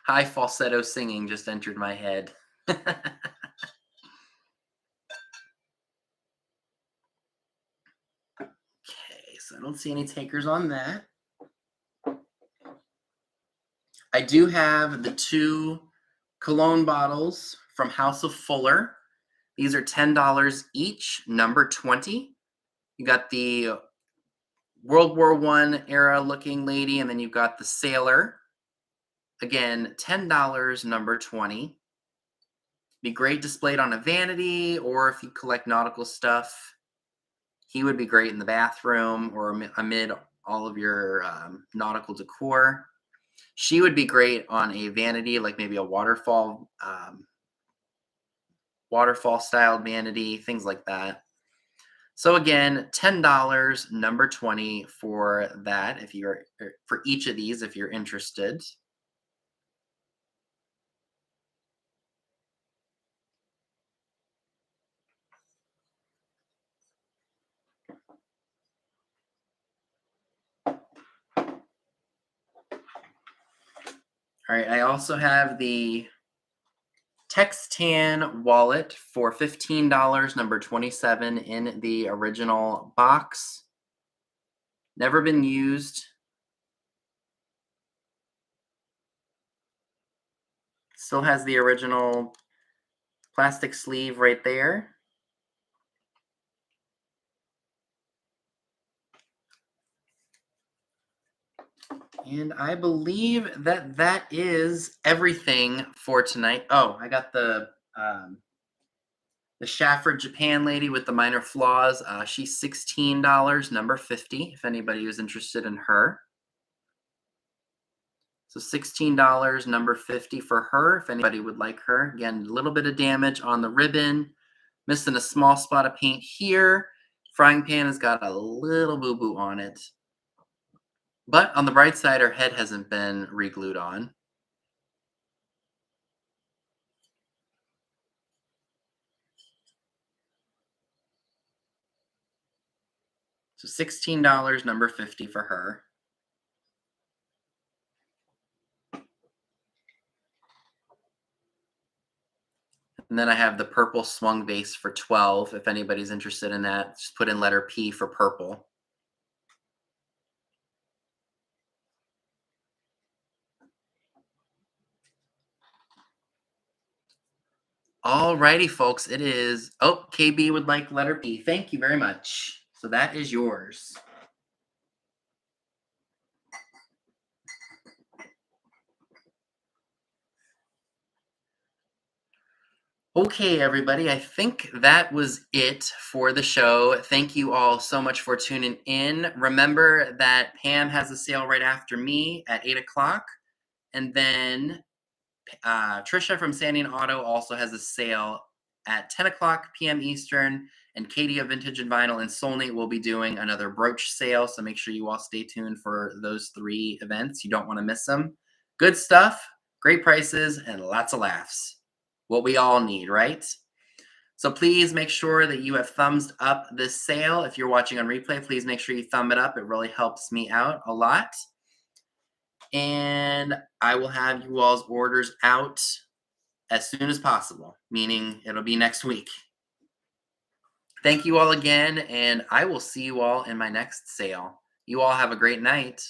High falsetto singing just entered my head. Okay, so I don't see any takers on that. I do have the 2 cologne bottles from House of Fuller. These are $10 each, number 20. You got the World War I era looking lady, and then you've got the sailor. Again, $10, number 20. Be great displayed on a vanity, or if you collect nautical stuff, he would be great in the bathroom or amid all of your nautical decor. She would be great on a vanity, like maybe a waterfall styled vanity, things like that. So again, $10, number 20 for that, if you're for each of these, if you're interested. All right, I also have the Textan wallet for $15, number 27 in the original box. Never been used. Still has the original plastic sleeve right there. And I believe that that is everything for tonight. Oh, I got the Shafford Japan lady with the minor flaws. She's $16, number 50, if anybody was interested in her. So $16, number 50 for her, if anybody would like her. Again, a little bit of damage on the ribbon. Missing a small spot of paint here. Frying pan has got a little boo-boo on it. But on the bright side, her head hasn't been re-glued on. So $16, number 50 for her. And then I have the purple swung base for 12. If anybody's interested in that, just put in letter P for purple. Alrighty, folks. It is. Oh, KB would like letter P. Thank you very much. So that is yours. Okay, everybody, I think that was it for the show. Thank you all so much for tuning in. Remember that Pam has a sale right after me at 8 o'clock. And then Trisha from Sandy and Otto also has a sale at 10 o'clock p.m. Eastern. And Katie of Vintage and Vinyl and Solney will be doing another brooch sale. So make sure you all stay tuned for those 3 events. You don't want to miss them. Good stuff, great prices, and lots of laughs. What we all need, right? So please make sure that you have thumbs up this sale. If you're watching on replay, please make sure you thumb it up. It really helps me out a lot. And I will have you all's orders out as soon as possible, meaning it'll be next week. Thank you all again, and I will see you all in my next sale. You all have a great night.